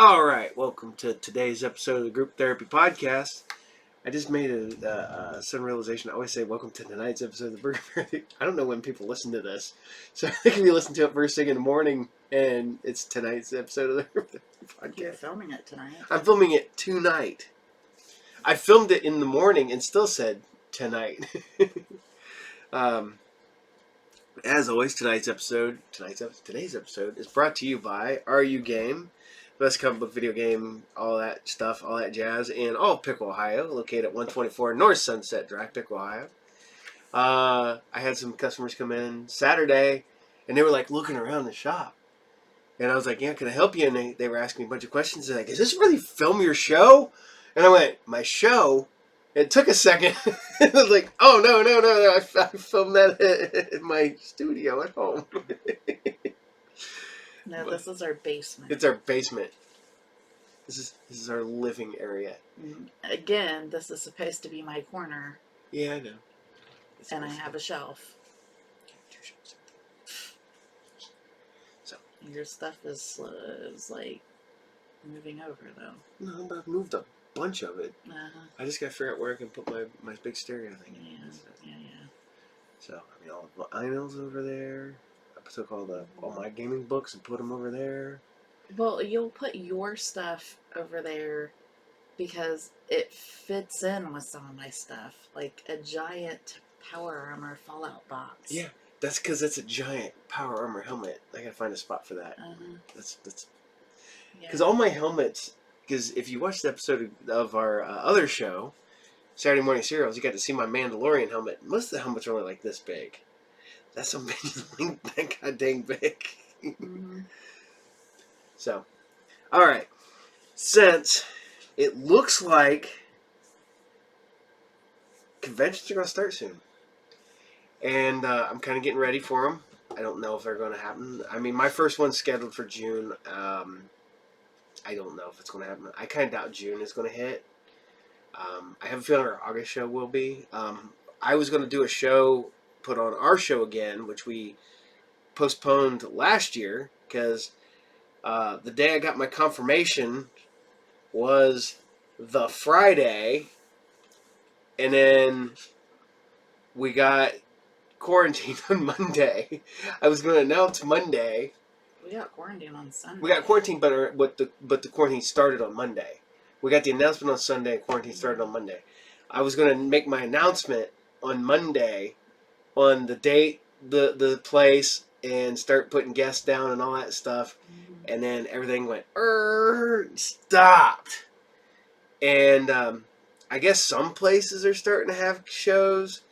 All right, welcome to today's episode of the Group Therapy Podcast. I just made a sudden realization. I always say, welcome to tonight's episode of the Group Therapy. I don't know when people listen to this. So they can be listening to it first thing in the morning, and it's tonight's episode of the Group Therapy Podcast. You're filming it tonight. I'm filming it tonight. I filmed it in the morning and still said tonight. As always, today's episode is brought to you by RU Game, best comic book video game, all that stuff, all that jazz, in all of Pickle, Ohio, located at 124 North Sunset Drive, Pickle, Ohio. I had some customers come in Saturday, and they were like looking around the shop, and I was like, "Yeah, can I help you?" And they were asking me a bunch of questions. They're like, "Is this really film your show?" And I went, "My show." It took a second. I was like, "Oh no! I filmed that in my studio at home." No, this is our basement. It's our basement. This is our living area. Again, this is supposed to be my corner. Yeah, I know. And I have a shelf. So your stuff is like moving over though. No, but I've moved a bunch of it. I just got to figure out where I can put my big stereo thing. Yeah. So I mean, all the vinyls over there. I took all my gaming books and put them over there. Well, you'll put your stuff over there because it fits in with some of my stuff, like a giant Power Armor Fallout box. Yeah, that's because it's a giant Power Armor helmet. I gotta find a spot for that. That's because all my helmets. Because if you watch the episode of our other show, Saturday Morning Serials, you got to see my Mandalorian helmet. Most of the helmets are only like this big. That's amazing. That god dang big. So, all right. Since it looks like conventions are going to start soon, and I'm kind of getting ready for them. I don't know if they're going to happen. I mean, my first one's scheduled for June. I don't know if it's going to happen. I kind of doubt June is going to hit. I have a feeling our August show will be. I was going to do a show, put on our show again, which we postponed last year because the day I got my confirmation was the Friday, and then we got quarantined on Monday. I was going to announce Monday. We got quarantined on Sunday. We got quarantined, but the quarantine started on Monday. We got the announcement on Sunday, and quarantine started on Monday. I was going to make my announcement on Monday on the date, the place, and start putting guests down and all that stuff. And then everything went, stopped. And I guess some places are starting to have shows.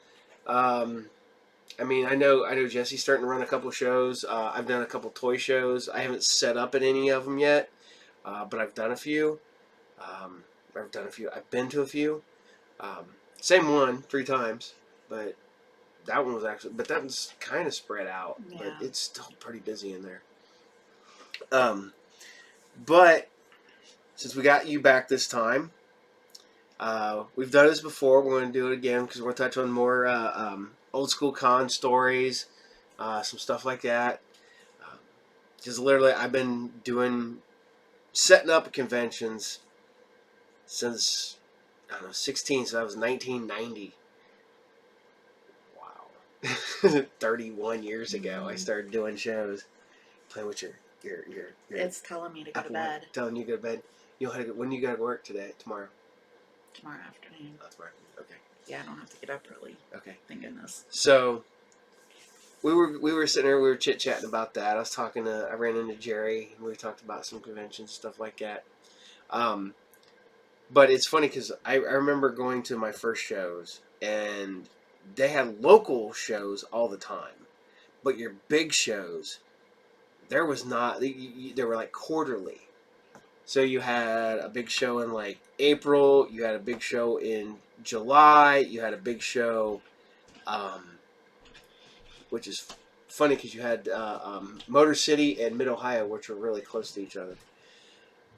I mean, I know Jesse's starting to run a couple shows. I've done a couple toy shows. I haven't set up at any of them yet, but I've done a few. I've been to a few. Same one 3 times, but that one was but that one's kind of spread out. Yeah. But it's still pretty busy in there. But since we got you back this time, we've done this before. We're going to do it again because we're touching on more old school con stories, some stuff like that. Because literally, I've been setting up conventions since 16. So that was 1990. Wow, 31 years ago, I started doing shows, playing with your. It's telling me to go to bed. Telling you to go to bed. You know how to go, when you got to work today? Tomorrow. Tomorrow afternoon. Tomorrow. Okay. Yeah, I don't have to get up early. Okay. Thank goodness. So we were sitting there. We were chit chatting about that. I ran into Jerry, and we talked about some conventions, stuff like that. But it's funny because I remember going to my first shows, and they had local shows all the time, but your big shows, there was not. They were like quarterly. So you had a big show in like April. You had a big show in July. You had a big show, which is funny because you had Motor City and Mid Ohio, which were really close to each other.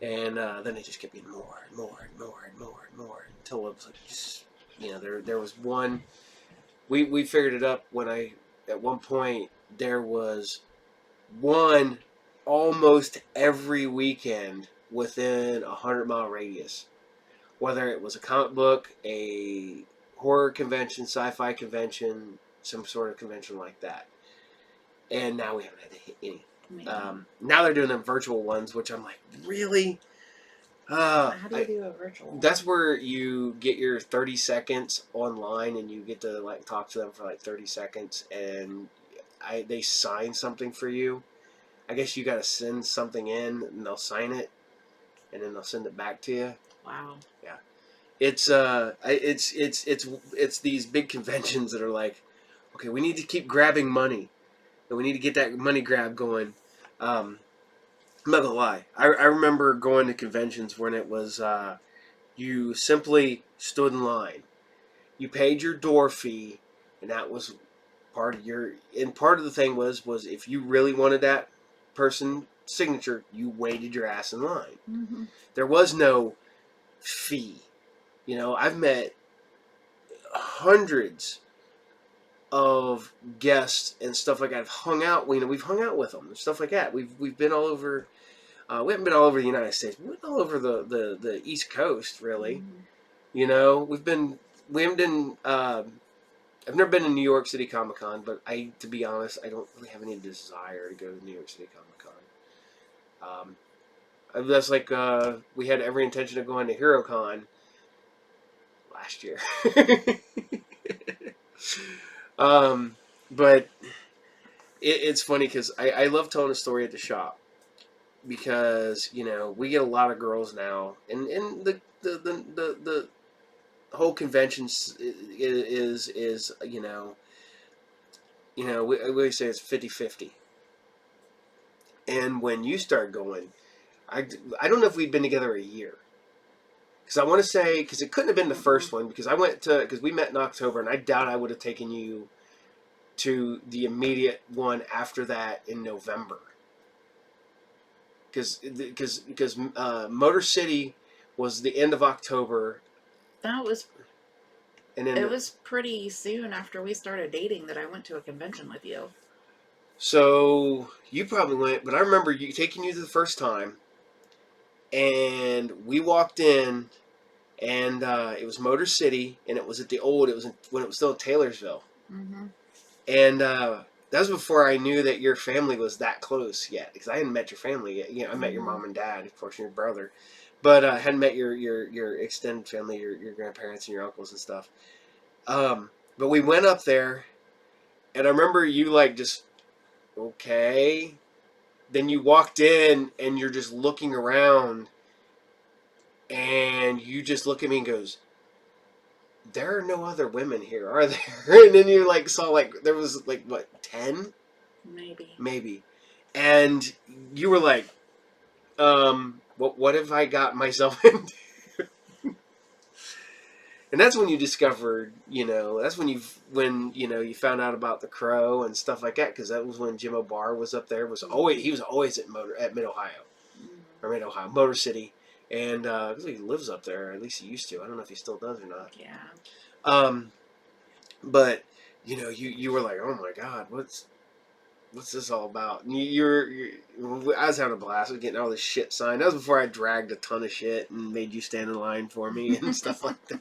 And then it just kept getting more and more until it was like just, there was one. We figured it up when at one point there was one almost every weekend within a 100-mile radius. Whether it was a comic book, a horror convention, sci-fi convention, some sort of convention like that. And now we haven't had to hit any. Now they're doing them virtual ones, which I'm like, really? How do you do a virtual? That's where you get your 30 seconds online, and you get to like talk to them for like 30 seconds, and they sign something for you. I guess you got to send something in, and they'll sign it, and then they'll send it back to you. Wow. Yeah, it's these big conventions that are like, okay, we need to keep grabbing money, and we need to get that money grab going. I'm not gonna lie. I remember going to conventions when it was you simply stood in line. You paid your door fee, and that was part of your. And part of the thing was if you really wanted that person signature, you waited your ass in line. Mm-hmm. There was no fee. You know, I've met hundreds of guests and stuff like that. I've hung out. We've hung out with them and stuff like that. We've been all over. We haven't been all over the United States. We've been all over the East Coast, really. Mm-hmm. You know, we haven't been. I've never been to New York City Comic Con, but to be honest, I don't really have any desire to go to New York City Comic Con. That's like we had every intention of going to HeroCon last year. But it's funny because I love telling a story at the shop. Because, you know, we get a lot of girls now, and the whole convention is we say it's 50-50. And when you start going, I don't know if we've been together a year. Because I want to say, because it couldn't have been the first one, because because we met in October, and I doubt I would have taken you to the immediate one after that in November. Because Motor City was the end of October. That was. And then it was pretty soon after we started dating that I went to a convention with you. So you probably went, but I remember taking you the first time, and we walked in, and it was Motor City, and it was at when it was still in Taylorsville, Mm-hmm. and that was before I knew that your family was that close yet, because I hadn't met your family yet. You know, I met your mom and dad, of course, and your brother, but I hadn't met your extended family, your grandparents and your uncles and stuff. But we went up there, and I remember you like just, okay. Then you walked in, and you're just looking around, and you just look at me and goes, there are no other women here, are there? And then you like saw like there was like what 10, maybe, and you were like, what have I got myself into? And that's when you discovered, you know, that's when you found out about the Crow and stuff like that, because that was when Jim O'Barr was up there. He was always at Mid Ohio, or Mid Ohio Motor City. And he lives up there, at least he used to. I don't know if he still does or not. Yeah. But you know, you were like, oh my God, what's this all about? And I was having a blast. I was getting all this shit signed. That was before I dragged a ton of shit and made you stand in line for me and stuff like that.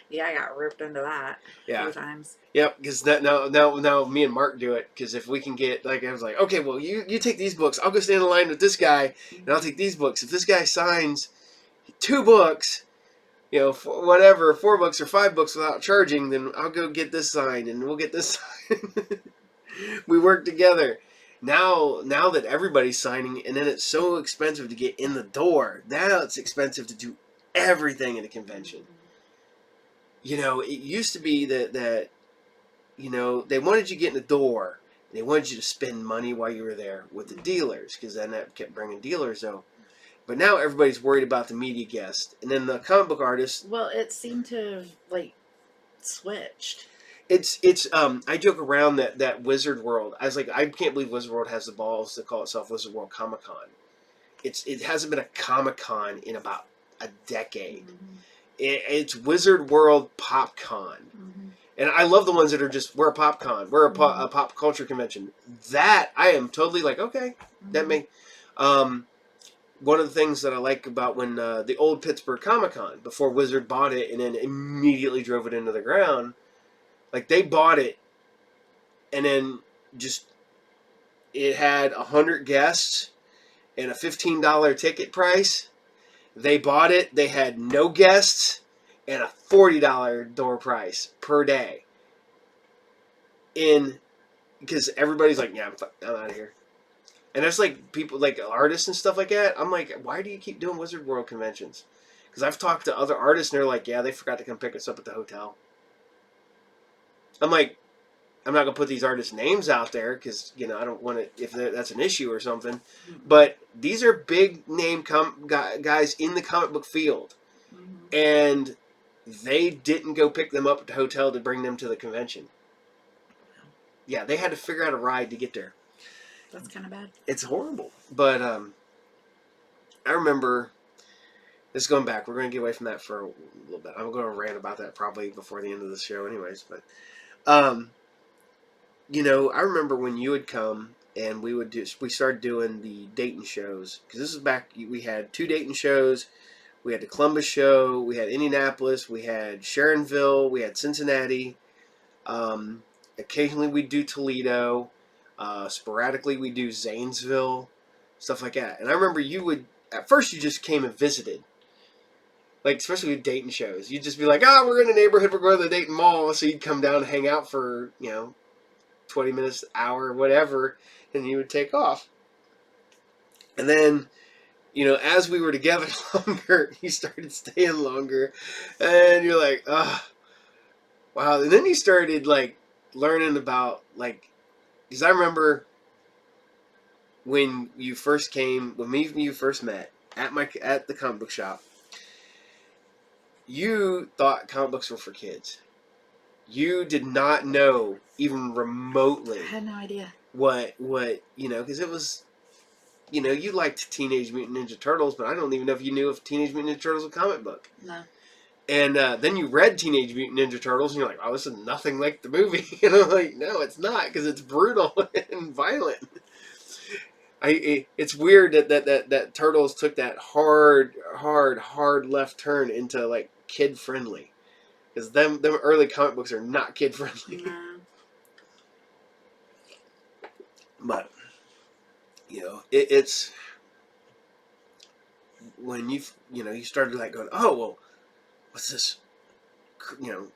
Yeah, I got ripped into that a few times. Yep, because now me and Mark do it, because if we can get, like, I was like, okay, well, you take these books, I'll go stand in line with this guy, and I'll take these books. If this guy signs 2 books, you know, 4 books or 5 books without charging, then I'll go get this signed, and we'll get this signed. We work together. Now that everybody's signing, and then it's so expensive to get in the door, now it's expensive to do everything at a convention. You know, it used to be that you know, they wanted you to get in the door. They wanted you to spend money while you were there with the dealers, because then that kept bringing dealers out. But now everybody's worried about the media guest, and then the comic book artists. Well, it seemed to have like switched. It's I joke around that Wizard World. I was like, I can't believe Wizard World has the balls to call itself Wizard World Comic Con. It hasn't been a Comic Con in about a decade. Mm-hmm. It's Wizard World Pop Con. Mm-hmm. And I love the ones that are just, we're a pop con, we're a pop culture convention. That, I am totally like, okay, that may, one of the things that I like about when the old Pittsburgh Comic-Con, before Wizard bought it and then immediately drove it into the ground, like they bought it and then just it had 100 guests and a $15 ticket price. They bought it. They had no guests and a $40 door price per day. Because everybody's like, yeah, I'm out of here. And there's like people, like artists and stuff like that. I'm like, why do you keep doing Wizard World conventions? Because I've talked to other artists and they're like, yeah, they forgot to come pick us up at the hotel. I'm like, I'm not gonna put these artists' names out there because I don't want it if that's an issue or something. But these are big name guys in the comic book field, and they didn't go pick them up at the hotel to bring them to the convention. Yeah, they had to figure out a ride to get there. That's kind of bad. It's horrible. But I remember. This is going back. We're going to get away from that for a little bit. I'm going to rant about that probably before the end of the show, anyways. But. I remember when you would come and we started doing the Dayton shows. Because this is back, we had 2 Dayton shows. We had the Columbus show, we had Indianapolis, we had Sharonville, we had Cincinnati. Occasionally we'd do Toledo. Sporadically we'd do Zanesville, stuff like that. And I remember at first you just came and visited. Like, especially with Dayton shows. You'd just be like, we're in the neighborhood, we're going to the Dayton Mall. So you'd come down and hang out for, 20 minutes, hour, whatever, and you would take off. And then, as we were together longer, you started staying longer, and you're like, wow. And then you started, like, learning about, like, because I remember when you first came, when me and you first met at the comic book shop, you thought comic books were for kids. You did not know even remotely. I had no idea. What because it was, you liked Teenage Mutant Ninja Turtles, but I don't even know if you knew if Teenage Mutant Ninja Turtles was a comic book. No. And then you read Teenage Mutant Ninja Turtles, and you're like, oh, this is nothing like the movie. And I'm like, no, it's not, because it's brutal and violent. It's weird that Turtles took that hard left turn into, like, kid-friendly. Because them early comic books are not kid-friendly. No. But, it's... When you started, like, going, oh, well, what's this?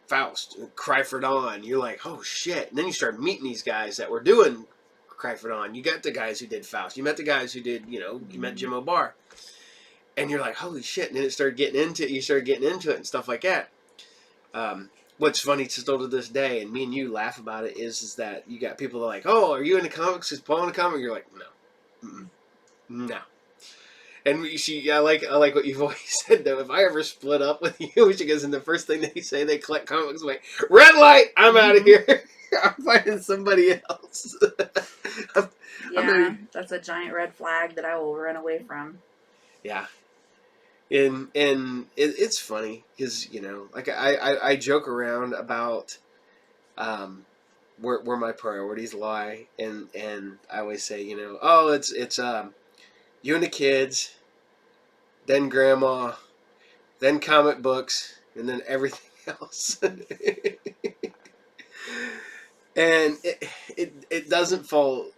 Faust, Cry for Dawn. You're like, oh, shit. And then you start meeting these guys that were doing Cry for Dawn. You got the guys who did Faust. You met the guys who did, you met Jim O'Barr. And you're like, holy shit. And then you started getting into it and stuff like that. What's funny still to this day, and me and you laugh about it, is that you got people that are like, oh, are you into comics? Is Paul into comics? You're like, no. Mm-mm. No. And you see, I like what you've always said, though. If I ever split up with you, because in the first thing they say, they collect comics, like, red light, I'm out of here. I'm finding somebody else. That's a giant red flag that I will run away from. Yeah. And it's funny because like I joke around about where my priorities lie, and I always say it's you and the kids, then grandma, then comic books, and then everything else. And it doesn't fall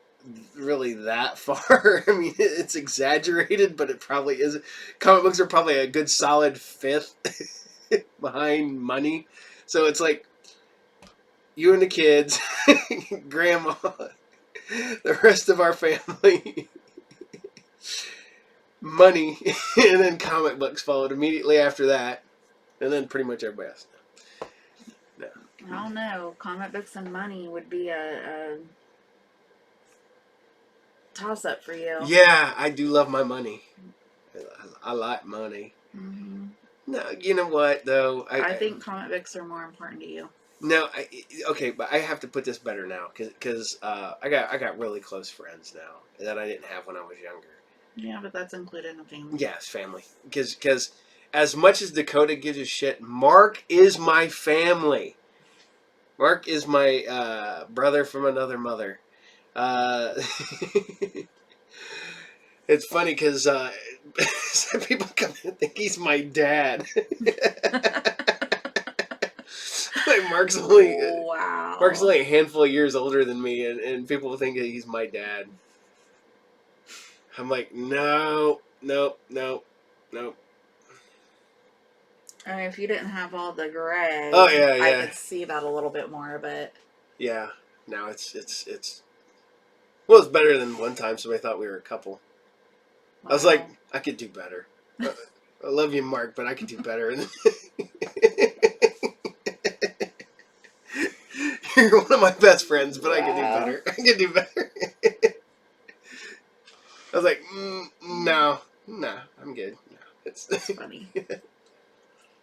really that far. I mean, it's exaggerated, but it probably isn't. Comic books are probably a good solid 5th behind money. So it's like you and the kids, grandma, the rest of our family, money, and then comic books followed immediately after that, and then pretty much everybody else. No. I don't know. Comic books and money would be a toss-up for you. Yeah, I do love my money. I like money. Mm-hmm. No, you know what though? I think comic books are more important to you. No, okay, but I have to put this better now because I got really close friends now that I didn't have when I was younger. Yeah, but that's included in family. Yeah, it's family. Because as much as Dakota gives a shit, Mark is my family. Mark is my brother from another mother. And It's funny because some people come in and think he's my dad. Like Mark's only Wow. a handful of years older than me, and people think that he's my dad. I'm like, no. I mean, if you didn't have all the gray, Oh yeah, I yeah, could see that a little bit more, but yeah. Now it's well, it's better than one time somebody thought we were a couple. I was like, wow. I could do better. I love you, Mark, but I could do better. You're one of my best friends, but I could do Wow. better. I could do better. I was like, no, I'm good. No, it's That's funny.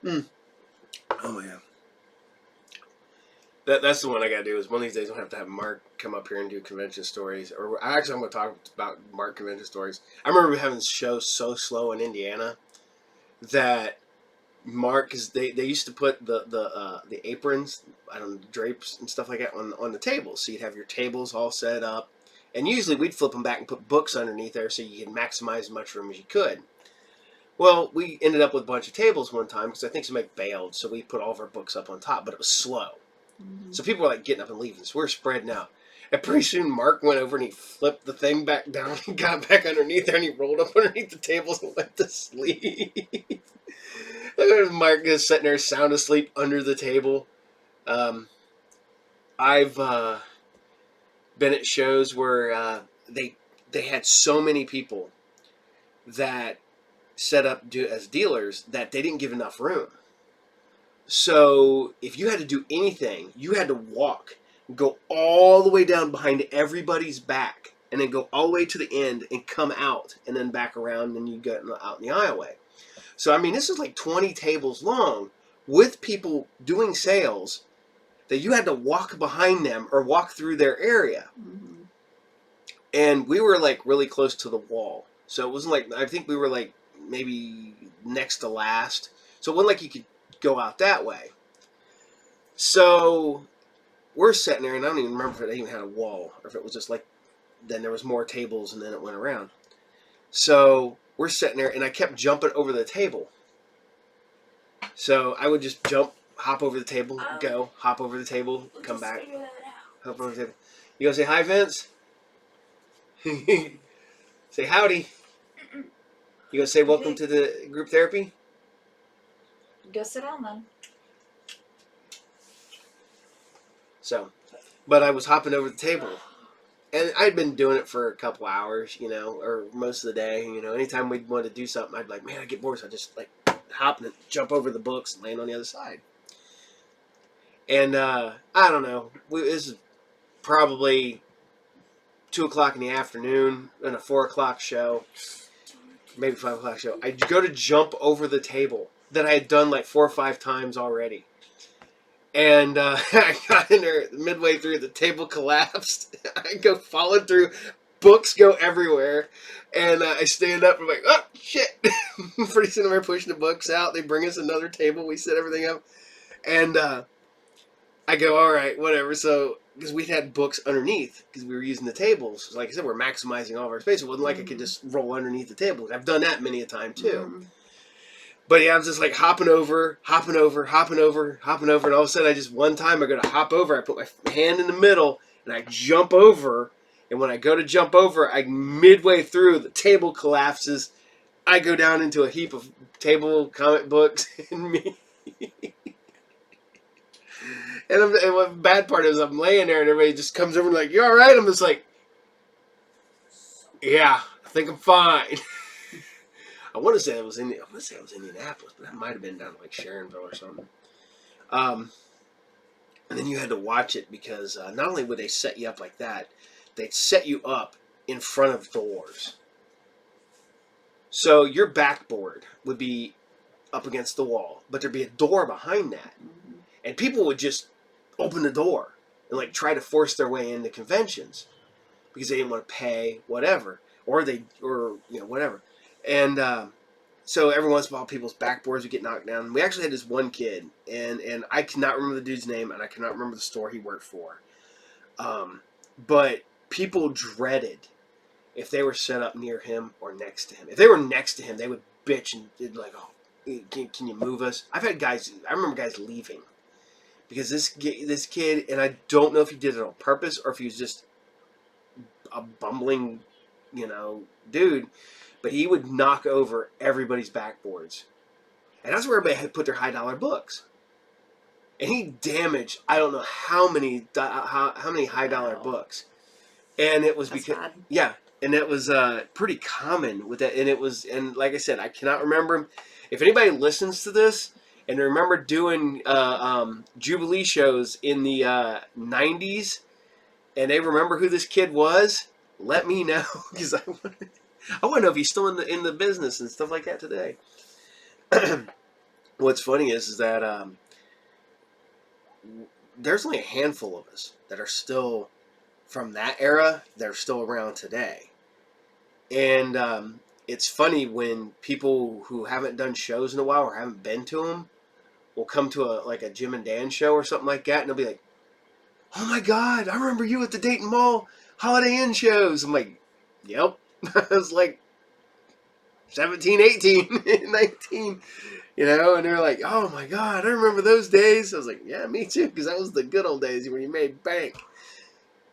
Oh yeah. That's the one I gotta do. Is one of these days I'll have to have Mark come up here and do convention stories. Or actually, I'm gonna talk about Mark convention stories. I remember having shows so slow in Indiana that Mark, because they used to put the aprons, I don't know, drapes and stuff like that on the tables. So you'd have your tables all set up, and usually we'd flip them back and put books underneath there so you could maximize as much room as you could. Well, we ended up with a bunch of tables one time because I think somebody bailed, so we put all of our books up on top, but it was slow. Mm-hmm. So people were like getting up and leaving. So we're spreading out. And pretty soon Mark went over and he flipped the thing back down and got back underneath there and he rolled up underneath the tables and went to sleep. There's Mark just sitting there sound asleep under the table. I've been at shows where they had so many people that set up as dealers that they didn't give enough room. So if you had to do anything, you had to walk, go all the way down behind everybody's back, and then go all the way to the end and come out, and then back around, and you get out in the aisleway. So I mean, this is like 20 tables long with people doing sales that you had to walk behind them or walk through their area. Mm-hmm. And we were like really close to the wall. So it wasn't like, I think we were like maybe next to last. So it wasn't like you could go out that way. So we're sitting there, and I don't even remember if it even had a wall or if it was just like, then there was more tables and then it went around. So we're sitting there, and I kept jumping over the table. So I would just jump, hop over the table, go, hop over the table, come back, hop over the table. You gonna say hi, Vince? Say howdy. You gonna say welcome to the group therapy? Go sit down then. So, but I was hopping over the table. And I'd been doing it for a couple hours, or most of the day. Anytime we'd want to do something, I'd be like, man, I get bored. So I just like hop and jump over the books and land on the other side. And I don't know. This is probably 2:00 in the afternoon and a 4:00 show, maybe 5:00 show. I'd go to jump over the table that I had done like 4 or 5 times already. And I got in there midway through, the table collapsed. I go falling through, books go everywhere, and I stand up and I'm like, oh shit! Pretty soon we're pushing the books out. They bring us another table. We set everything up, and I go, all right, whatever. So because we had books underneath because we were using the tables. Like I said, we're maximizing all of our space. It wasn't like I could just roll underneath the table. I've done that many a time too. Mm-hmm. But yeah, I was just like hopping over, and all of a sudden one time I go to hop over, I put my hand in the middle, and I jump over, and when I go to jump over, midway through, the table collapses, I go down into a heap of table comic books, and me. And the bad part is I'm laying there, and everybody just comes over and like, you alright? I'm just like, yeah, I think I'm fine. I want to say it was Indianapolis, but that might have been down to like Sharonville or something. And then you had to watch it because not only would they set you up like that, they'd set you up in front of doors. So your backboard would be up against the wall, but there'd be a door behind that, and people would just open the door and like try to force their way into conventions because they didn't want to pay whatever, or whatever. And so every once in a while, people's backboards would get knocked down. We actually had this one kid, and I cannot remember the dude's name, and I cannot remember the store he worked for. But people dreaded if they were set up near him or next to him. If they were next to him, they would bitch and they'd like, oh, can you move us? I remember guys leaving because this kid, and I don't know if he did it on purpose or if he was just a bumbling, dude, but he would knock over everybody's backboards. And that's where everybody had put their high dollar books. And he damaged, I don't know how many high dollar books. And it was because, yeah, and it was pretty common with that. And like I said, I cannot remember him. If anybody listens to this and remember doing Jubilee shows in the 90s, and they remember who this kid was, let me know, because I want to know if he's still in the business and stuff like that today. What's funny is that there's only a handful of us that are still from that era that are still around today. And it's funny when people who haven't done shows in a while or haven't been to them will come to a Jim and Dan show or something like that, and they'll be like, oh my God, I remember you at the Dayton Mall Holiday Inn shows. I'm like, yep. I was like 17, 18, 19, and they're like, oh my God, I remember those days. I was like, yeah, me too, because that was the good old days when you made bank.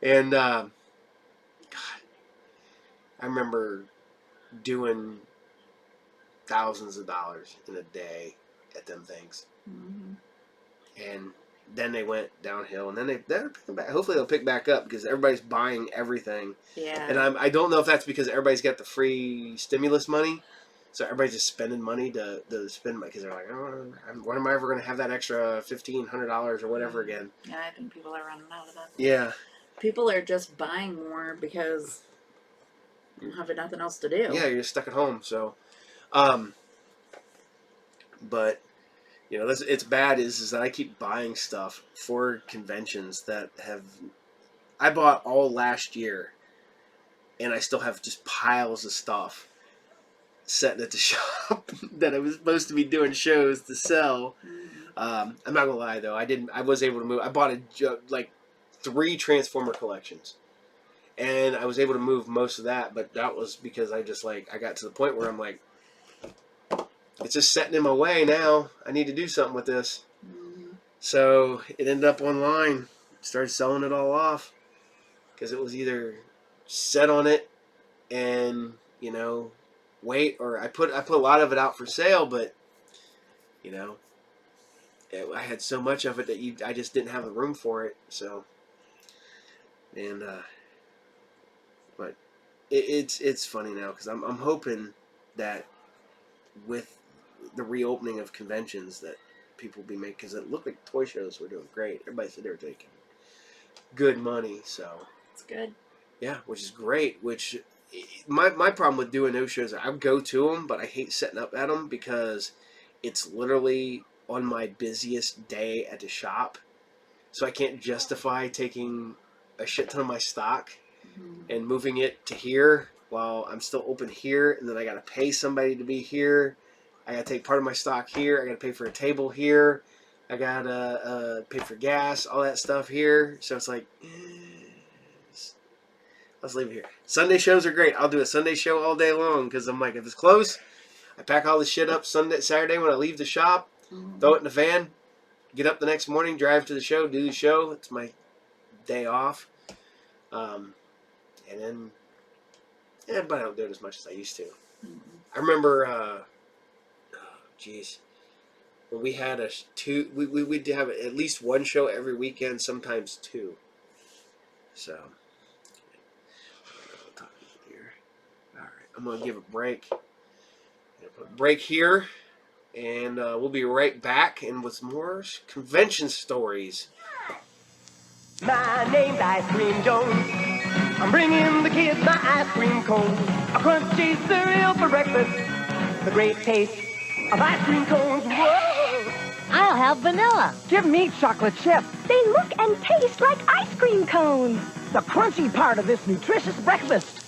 And God, I remember doing thousands of dollars in a day at them things. Mm-hmm. And then they went downhill, and then they're picking back. Hopefully they'll pick back up because everybody's buying everything. Yeah. And I don't know if that's because everybody's got the free stimulus money, so everybody's just spending money to spend money because they're like, oh, when am I ever going to have that extra $1,500 or whatever again? Yeah, I think people are running out of that. Yeah. People are just buying more because you don't have nothing else to do. Yeah, you're just stuck at home. So, but. It's bad is that I keep buying stuff for conventions that I bought all last year, and I still have just piles of stuff sitting at the shop that I was supposed to be doing shows to sell. Mm-hmm. I'm not gonna lie though, I was able to move. I bought 3 Transformer collections, and I was able to move most of that, but that was because I got to the point where I'm like, it's just sitting in my way now. I need to do something with this. Mm-hmm. So it ended up online. Started selling it all off because it was either set on it and wait, or I put a lot of it out for sale, but I had so much of it that I just didn't have the room for it. So but it's funny now because I'm hoping that with the reopening of conventions that people will be making, because it looked like toy shows were doing great. Everybody said they were taking good money, so it's good. Yeah, which is great. Which my problem with doing those shows, I go to them, but I hate setting up at them because it's literally on my busiest day at the shop, so I can't justify taking a shit ton of my stock and moving it to here while I'm still open here, and then I got to pay somebody to be here. I got to take part of my stock here. I got to pay for a table here. I got to pay for gas, all that stuff here. So it's like, let's leave it here. Sunday shows are great. I'll do a Sunday show all day long because I'm like, if it's close, I pack all the shit up Saturday when I leave the shop, throw it in the van, get up the next morning, drive to the show, do the show. It's my day off. And then, but I don't do it as much as I used to. Mm-hmm. I remember, when we had we'd have at least one show every weekend, sometimes 2. So, all right, I'm gonna give a break. Put a break here, and we'll be right back and with more convention stories. My name's Ice Cream Jones. I'm bringing the kids my ice cream cones. A crunchy cereal for breakfast. The great taste of ice cream cones. Whoa! I'll have vanilla. Give me chocolate chip. They look and taste like ice cream cones. The crunchy part of this nutritious breakfast.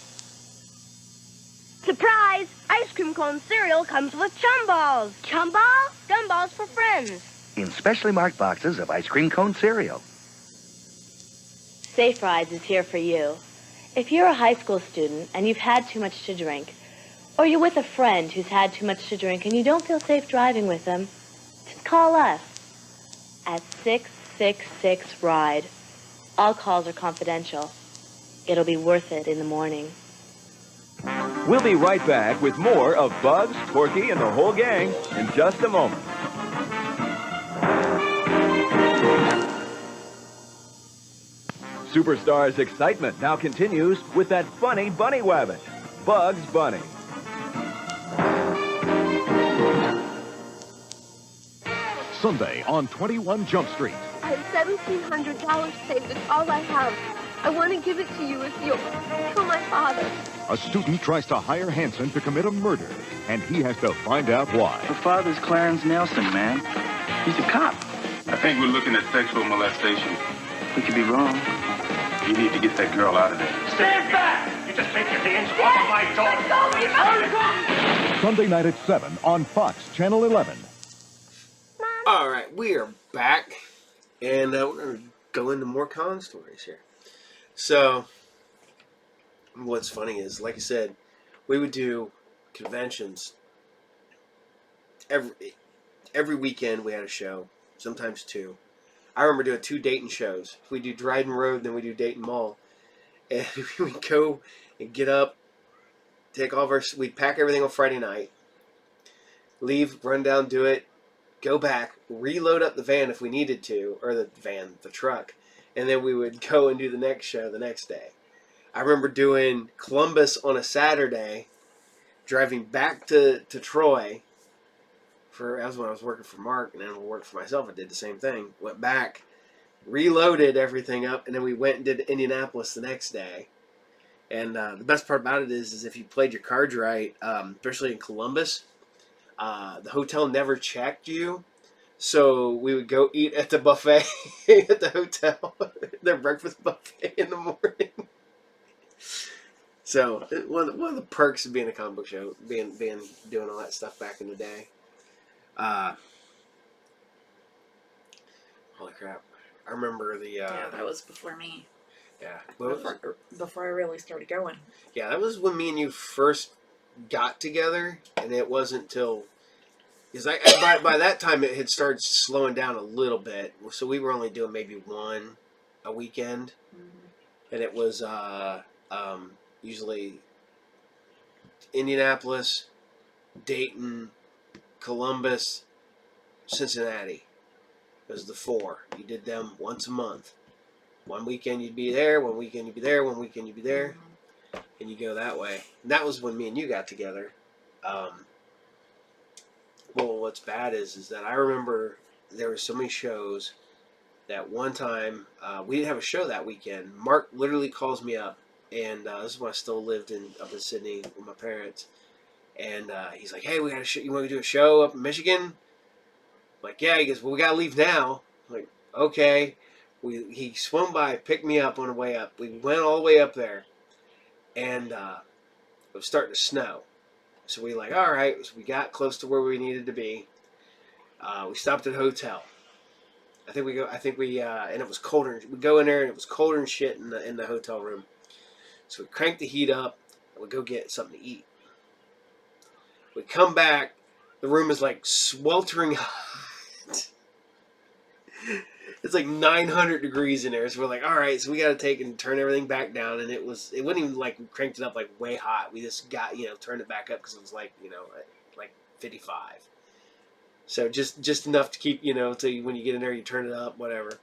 Surprise! Ice cream cone cereal comes with Chum Balls. Chum Balls? Gumballs for friends. In specially marked boxes of ice cream cone cereal. Safe Rides is here for you. If you're a high school student and you've had too much to drink, or you're with a friend who's had too much to drink and you don't feel safe driving with them, just call us at 666-RIDE. All calls are confidential. It'll be worth it in the morning. We'll be right back with more of Bugs, Porky, and the whole gang in just a moment. Superstars excitement now continues with that funny bunny wabbit, Bugs Bunny. Sunday on 21 Jump Street. I have $1,700 saved. It's all I have. I want to give it to you if you'll kill my father. A student tries to hire Hanson to commit a murder, and he has to find out why. Her father's Clarence Nelson, man. He's a cop. I think we're looking at sexual molestation. We could be wrong. You need to get that girl out of there. Stand back! You just take your hands off of my daughter. Sunday night at 7 on Fox Channel 11. All right, we are back, and we're going to go into more con stories here. So, what's funny is, like I said, we would do conventions every weekend. We had a show, sometimes two. I remember doing 2 Dayton shows. We do Dryden Road, then we do Dayton Mall, and we'd go and get up, take all of our, we'd pack everything on Friday night, leave, run down, do it, go back, reload up the van if we needed to, or the truck, and then we would go and do the next show the next day. I remember doing Columbus on a Saturday, driving back to Troy. That was when I was working for Mark, and then I worked for myself. I did the same thing. Went back, reloaded everything up, and then we went and did Indianapolis the next day. And the best part about it is if you played your cards right, especially in Columbus, the hotel never checked you. So we would go eat at the buffet at the hotel, their breakfast buffet in the morning. So one of the perks of being a comic book show, doing all that stuff back in the day. Holy crap! I remember the. Yeah, that was before me. Yeah. Before I really started going. Yeah, that was when me and you first got together, and it wasn't till. Because by that time it had started slowing down a little bit, so we were only doing maybe one a weekend, and it was usually Indianapolis, Dayton, Columbus, Cincinnati. It was the 4. You did them once a month. One weekend you'd be there, one weekend you'd be there, one weekend you'd be there, and you go that way. And that was when me and you got together. Well, what's bad is that I remember there were so many shows that one time we didn't have a show that weekend. Mark literally calls me up, and this is when I still lived up in Sydney with my parents. And he's like, "Hey, we got you want to do a show up in Michigan?" I'm like, "Yeah." He goes, "Well, we got to leave now." I'm like, "Okay." He swung by, picked me up on the way up. We went all the way up there, and it was starting to snow. So we like, all right. So we got close to where we needed to be. We stopped at a hotel. And it was colder. We go in there, and it was colder and shit in the hotel room. So we cranked the heat up, and we go get something to eat. We come back, the room is like sweltering hot. It's like 900 degrees in there. So we're like, all right, so we got to take and turn everything back down. And it wasn't even like we cranked it up like way hot. We just got, turned it back up because it was like, like 55. So just enough to keep, till when you get in there, you turn it up, whatever.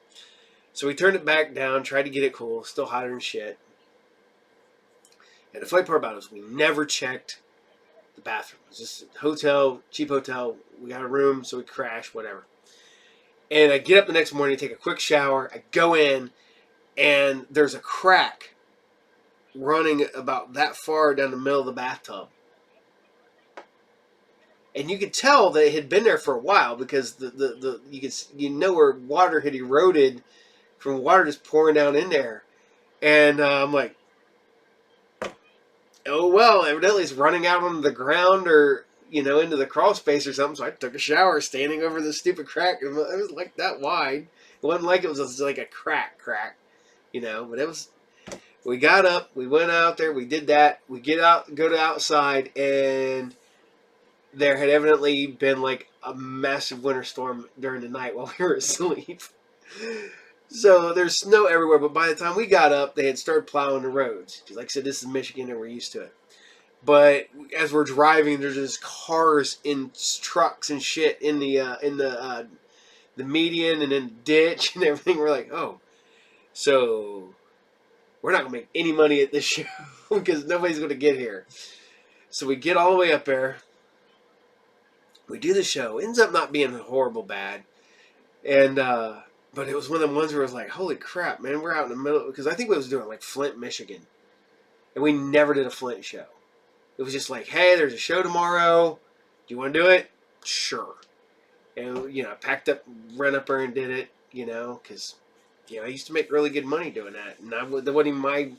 So we turned it back down, tried to get it cool, still hotter than shit. And the funny part about it is we never checked the bathroom. It was just a hotel, cheap hotel. We got a room, so we crashed, whatever. And I get up the next morning, take a quick shower. I go in, and there's a crack running about that far down the middle of the bathtub. And you could tell that it had been there for a while because where water had eroded from water just pouring down in there. And I'm like, oh well, evidently it's running out on the ground or into the crawl space or something. So I took a shower standing over the stupid crack. It was like that wide. It wasn't like it was just like a crack, but it was We got up, we went out there, we did that. We go to outside, and there had evidently been like a massive winter storm during the night while we were asleep. So there's snow everywhere, but by the time we got up, they had started plowing the roads. Like I said, this is Michigan, and we're used to it. But as we're driving, there's just cars in trucks and shit in the median and in the ditch and everything. We're like, oh, so we're not gonna make any money at this show because nobody's gonna get here. So we get all the way up there. We do the show. Ends up not being horrible bad, and but it was one of them ones where it was like, holy crap, man, we're out in the middle, because I think we was doing like Flint, Michigan, and we never did a Flint show. It was just like, hey, there's a show tomorrow. Do you want to do it? Sure. And, you know, I packed up, ran up there and did it, you know, because, you know, I used to make really good money doing that. And that wasn't even my,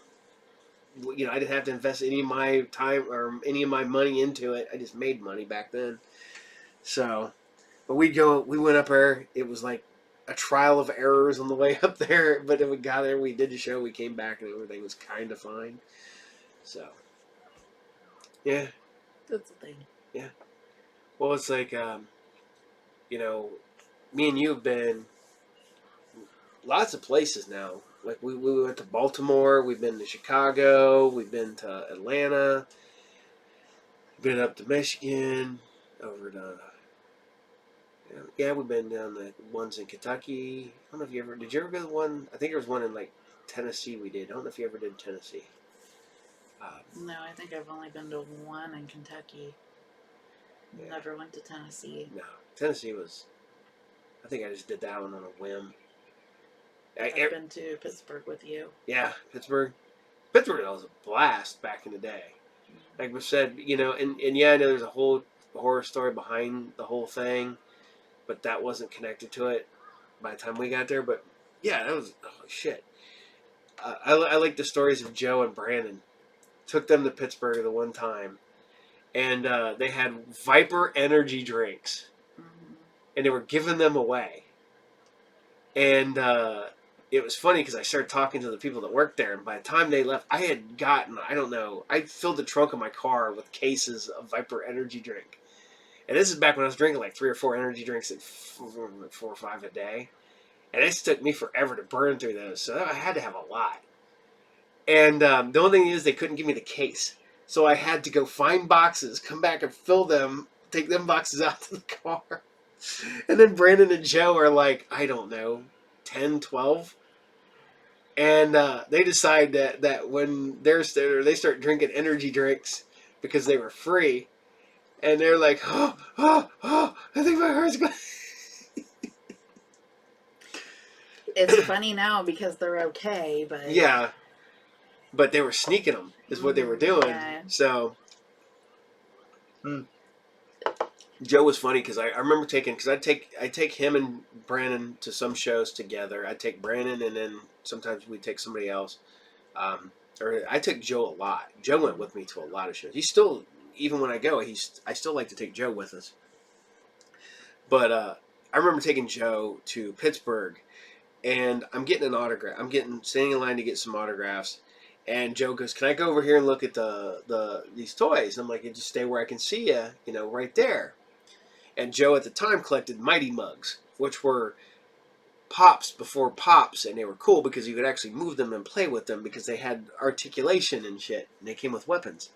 you know, I didn't have to invest any of my time or any of my money into it. I just made money back then. So, but we went up there. It was like a trial of errors on the way up there. But then we got there, we did the show, we came back, and everything was kind of fine. So. Yeah. That's the thing. Yeah. Well, it's like, you know, me and you have been lots of places now. Like, we went to Baltimore, we've been to Chicago, we've been to Atlanta, been up to Michigan, over to, yeah, we've been down the ones in Kentucky. I don't know if you ever, did you ever go to one? I think there was one in, like, Tennessee we did. I don't know if you ever did Tennessee. No, I think I've only been to one in Kentucky. Yeah. Never went to Tennessee. No, Tennessee was, I think I just did that one on a whim. I've been to Pittsburgh with you. Yeah, Pittsburgh. Pittsburgh was a blast back in the day. Like we said, you know, and yeah, I know there's a whole horror story behind the whole thing, but that wasn't connected to it by the time we got there. But yeah, that was, oh shit. I like the stories of Joe and Brandon. Took them to Pittsburgh the one time, and they had Viper energy drinks, and they were giving them away. And it was funny because I started talking to the people that worked there, and by the time they left, I had gotten, I don't know, I filled the trunk of my car with cases of Viper energy drink. And this is back when I was drinking like 3 or 4 energy drinks at 4 or 5 a day. And it took me forever to burn through those, so I had to have a lot. And the only thing is they couldn't give me the case. So I had to go find boxes, come back and fill them, take them boxes out to the car. And then Brandon and Joe are like, I don't know, 10, 12. And they decide that when they start drinking energy drinks because they were free. And they're like, I think my heart's going to... It's funny now because they're okay, but... Yeah. But they were sneaking them, is what they were doing. Yeah. So, Joe was funny because I remember because I'd take him and Brandon to some shows together. I'd take Brandon, and then sometimes we'd take somebody else. Or I took Joe a lot. Joe went with me to a lot of shows. He's still, even when I go, I still like to take Joe with us. But I remember taking Joe to Pittsburgh, and I'm getting an autograph. Standing in line to get some autographs. And Joe goes, can I go over here and look at these toys? And I'm like, you just stay where I can see you, you know, right there. And Joe at the time collected Mighty Mugs, which were Pops before Pops, and they were cool because you could actually move them and play with them because they had articulation and shit, and they came with weapons.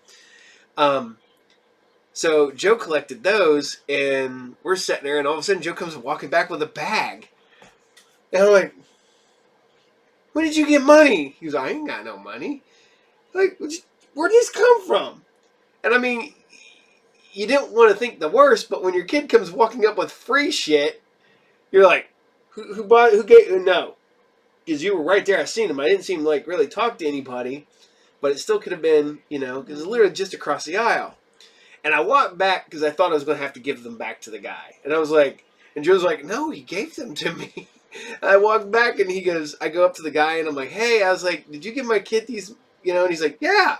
So Joe collected those, and we're sitting there, and all of a sudden Joe comes walking back with a bag. And I'm like, where did you get money? He was like, I ain't got no money. Like, where'd this come from? And I mean, you didn't want to think the worst, but when your kid comes walking up with free shit, you're like, who gave, no. Because you were right there, I seen him. I didn't see him, like, really talk to anybody, but it still could have been, you know, because it's literally just across the aisle. And I walked back because I thought I was going to have to give them back to the guy. And I was like, and Joe's like, no, he gave them to me. I walked back and he goes, I go up to the guy and I'm like, hey, I was like, did you give my kid these, you know? And he's like, yeah.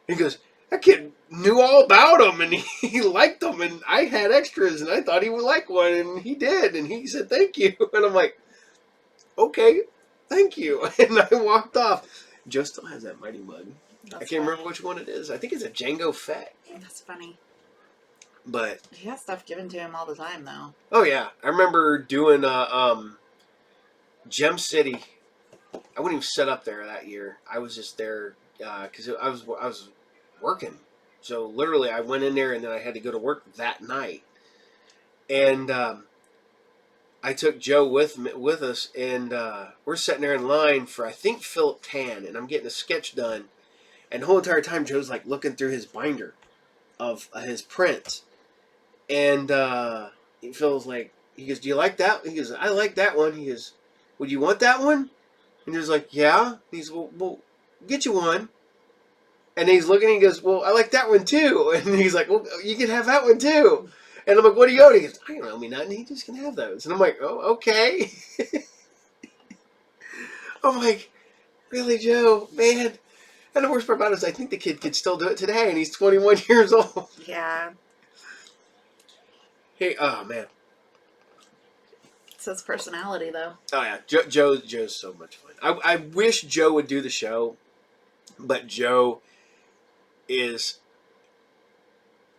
And he goes, that kid knew all about them and he liked them and I had extras and I thought he would like one and he did. And he said, thank you. And I'm like, okay, thank you. And I walked off. Joe still has that Mighty mug. That's I can't remember funny. which one it is. I think it's a Django Fett. That's funny. But He has stuff given to him all the time, though. oh yeah, I remember doing Gem City. I wouldn't even set up there that year. I was just there because I was working. So literally, I went in there and then I had to go to work that night. And I took Joe with us, and we're sitting there in line for I think Philip Tan, and I'm getting a sketch done. And the whole entire time, Joe's like looking through his binder of his prints, and he feels like he goes, "Do you like that?" He goes, "I like that one." He goes, "Would you want that one?" And he was like, "Yeah." He's well, get you one. And he's looking and he goes, "Well, I like that one too." And he's like, "Well, you can have that one too." And I'm like, "What do you owe?" And he goes, "I don't owe me nothing. He just can have those." And I'm like, "Oh, okay." I'm like, "Really, Joe? Man." And the worst part about it is I think the kid could still do it today, and he's 21 years old. Yeah. Hey, oh, man. It's his personality, though. Oh, yeah. Joe's so much fun. I wish Joe would do the show, but Joe is...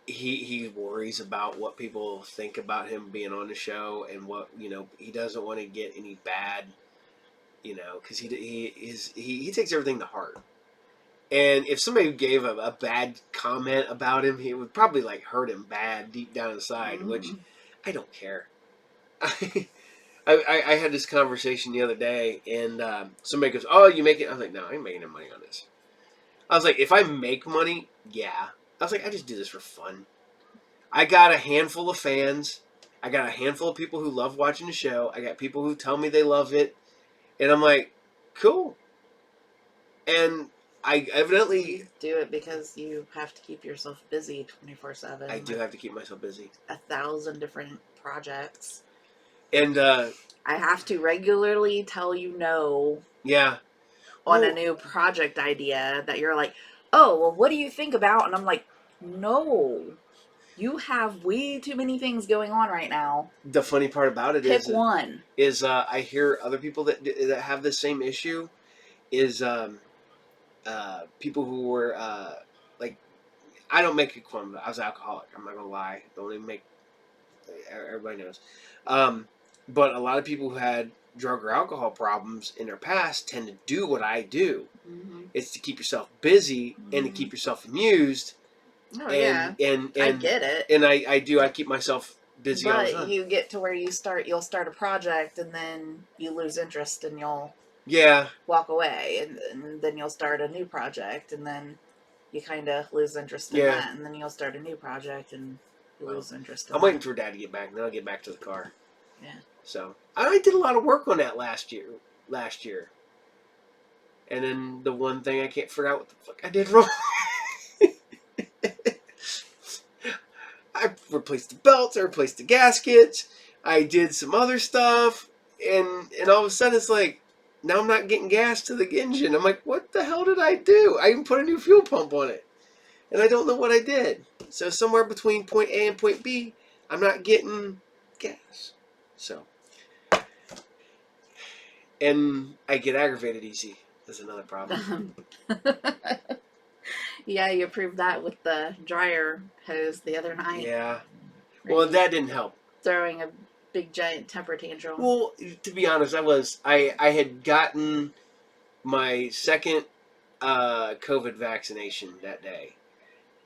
He worries about what people think about him being on the show, and what, he doesn't want to get any bad, because he takes everything to heart. And if somebody gave a bad comment about him, he would probably like hurt him bad deep down inside, which I don't care. I had this conversation the other day, and somebody goes, "Oh, you make it?" I was like, "No, I ain't making any money on this." I was like, "If I make money, yeah." I was like, "I just do this for fun." I got a handful of fans. I got a handful of people who love watching the show. I got people who tell me they love it, and I'm like, "Cool." And I evidently do it because you have to keep yourself busy 24/7. I do have to keep myself busy. 1,000 different projects. And I have to regularly tell you no. Yeah. On a new project idea that you're like, "Oh, well, what do you think about?" And I'm like, "No. You have way too many things going on right now." The funny part about it Pick one. Is I hear other people that have the same issue is people who were like, I don't make it fun, but I was an alcoholic. I'm not gonna lie. Don't even make. Everybody knows. But a lot of people who had drug or alcohol problems in their past tend to do what I do. Mm-hmm. It's to keep yourself busy and to keep yourself amused. Oh, yeah. And I get it. And I do. I keep myself busy all the time. But you get to where you'll start a project, and then you lose interest, and you'll walk away, and then you'll start a new project, and then you kind of lose interest in that, and then you'll start a new project, and you lose interest in I'm that. waiting for Dad to get back, and then I'll get back to the car. Yeah. So I did a lot of work on that last year. And then the one thing I can't figure out what the fuck I did wrong. I replaced the belts, I replaced the gaskets, I did some other stuff, and all of a sudden it's like, now I'm not getting gas to the engine. I'm like, what the hell did I do? I even put a new fuel pump on it. And I don't know what I did. So somewhere between point A and point B, I'm not getting gas. So. And I get aggravated easy. That's another problem. Yeah, you proved that with the dryer hose the other night. Yeah. Well, that didn't help. Throwing a big giant temper tantrum. Well, to be honest, I had gotten my second COVID vaccination that day.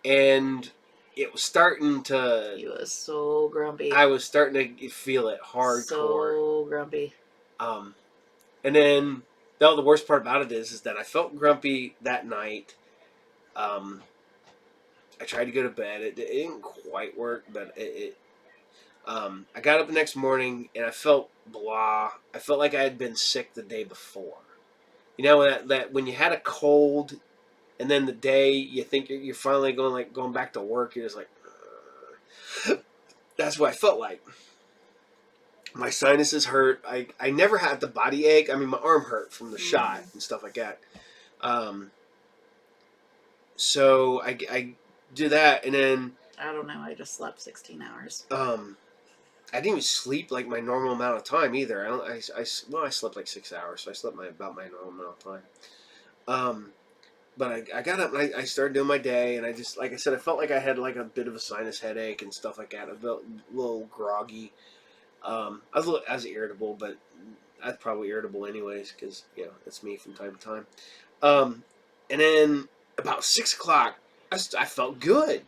And it was starting to... You was so grumpy. I was starting to feel it hardcore. So grumpy. And then the worst part about it is that I felt grumpy that night. I tried to go to bed. It didn't quite work, but I got up the next morning and I felt blah. I felt like I had been sick the day before. You know that when you had a cold, and then the day you think you're finally going back to work, you're just like, that's what I felt like. My sinuses hurt. I never had the body ache. I mean, my arm hurt from the shot and stuff like that. So I do that, and then I don't know. I just slept 16 hours. I didn't even sleep like my normal amount of time either. I slept like 6 hours, so I slept about my normal amount of But I got up and I started doing my day, and I just, like I said, I felt like I had like a bit of a sinus headache and stuff like that. I felt a little groggy. I was irritable, but I was probably irritable anyways because that's me from time to time. And then about 6 o'clock, I felt good,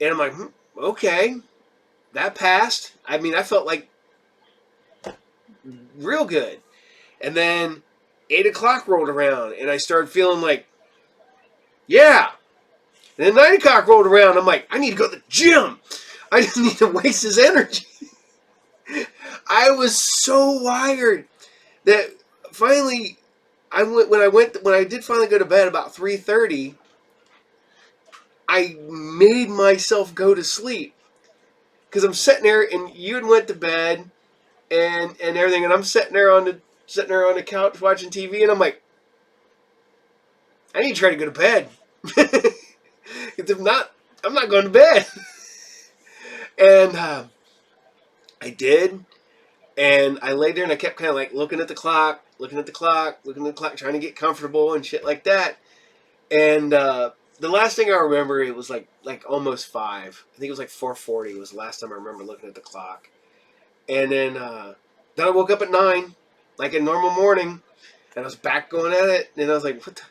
and I'm like, okay, that passed. I mean, I felt like real good, and then 8 o'clock rolled around, and I started feeling like, yeah. And then 9 o'clock rolled around, I'm like, I need to go to the gym. I just need to waste his energy. I was so wired that finally, when I did finally go to bed about 3:30, I made myself go to sleep because I'm sitting there, and you had went to bed, and everything, and I'm sitting there on the couch watching TV, and I'm like, I need to try to go to bed. Because if not, I'm not going to bed. And I did, and I laid there, and I kept kind of like looking at the clock, trying to get comfortable and shit like that. And the last thing I remember, it was like almost 5. I think it was like 4:40 was the last time I remember looking at the clock. And then I woke up at 9, like a normal morning, and I was back going at it, and I was like, what the?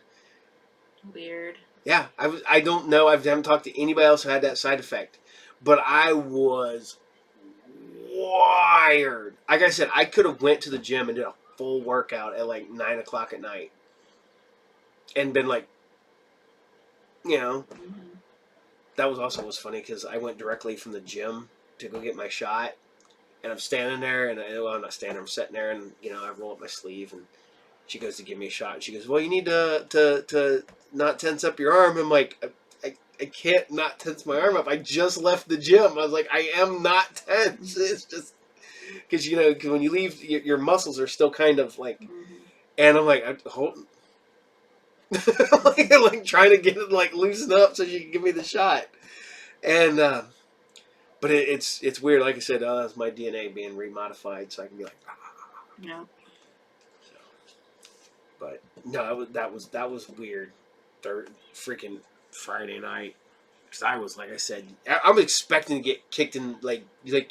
Weird. Yeah, I don't know. I haven't talked to anybody else who had that side effect, but I was wired. Like I said, I could have went to the gym and did a full workout at like 9 o'clock at night, and been like, that was funny because I went directly from the gym to go get my shot, and I'm standing there, and I'm not standing. I'm sitting there, and I roll up my sleeve, and she goes to give me a shot, and she goes, well, you need to not tense up your arm. I'm like, I can't not tense my arm up. I just left the gym. I was like, I am not tense. It's just because when you leave, your muscles are still kind of like, and I'm like, like trying to get it like loosened up so she can give me the shot, and but it's weird. Like I said, it's my DNA being remodified, so I can be like, yeah. But no, that was weird. Freaking Friday night, because I was, like I said, I was expecting to get kicked in, like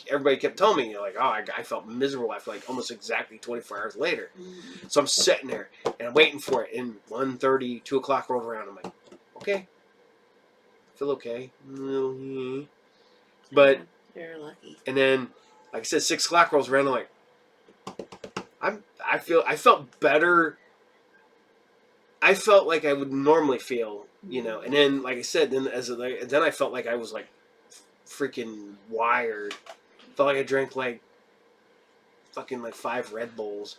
everybody kept telling me, like, oh, I felt miserable after like almost exactly 24 hours later. So I'm sitting there and I'm waiting for it, and 1:30, 2 o'clock rolled around. I'm like, okay, I feel okay, but you're lucky. And then, like I said, 6 o'clock rolls around. I'm like, I felt better. I felt like I would normally feel, and then, like I said, then I felt like I was like freaking wired. Felt like I drank like fucking like 5 Red Bulls.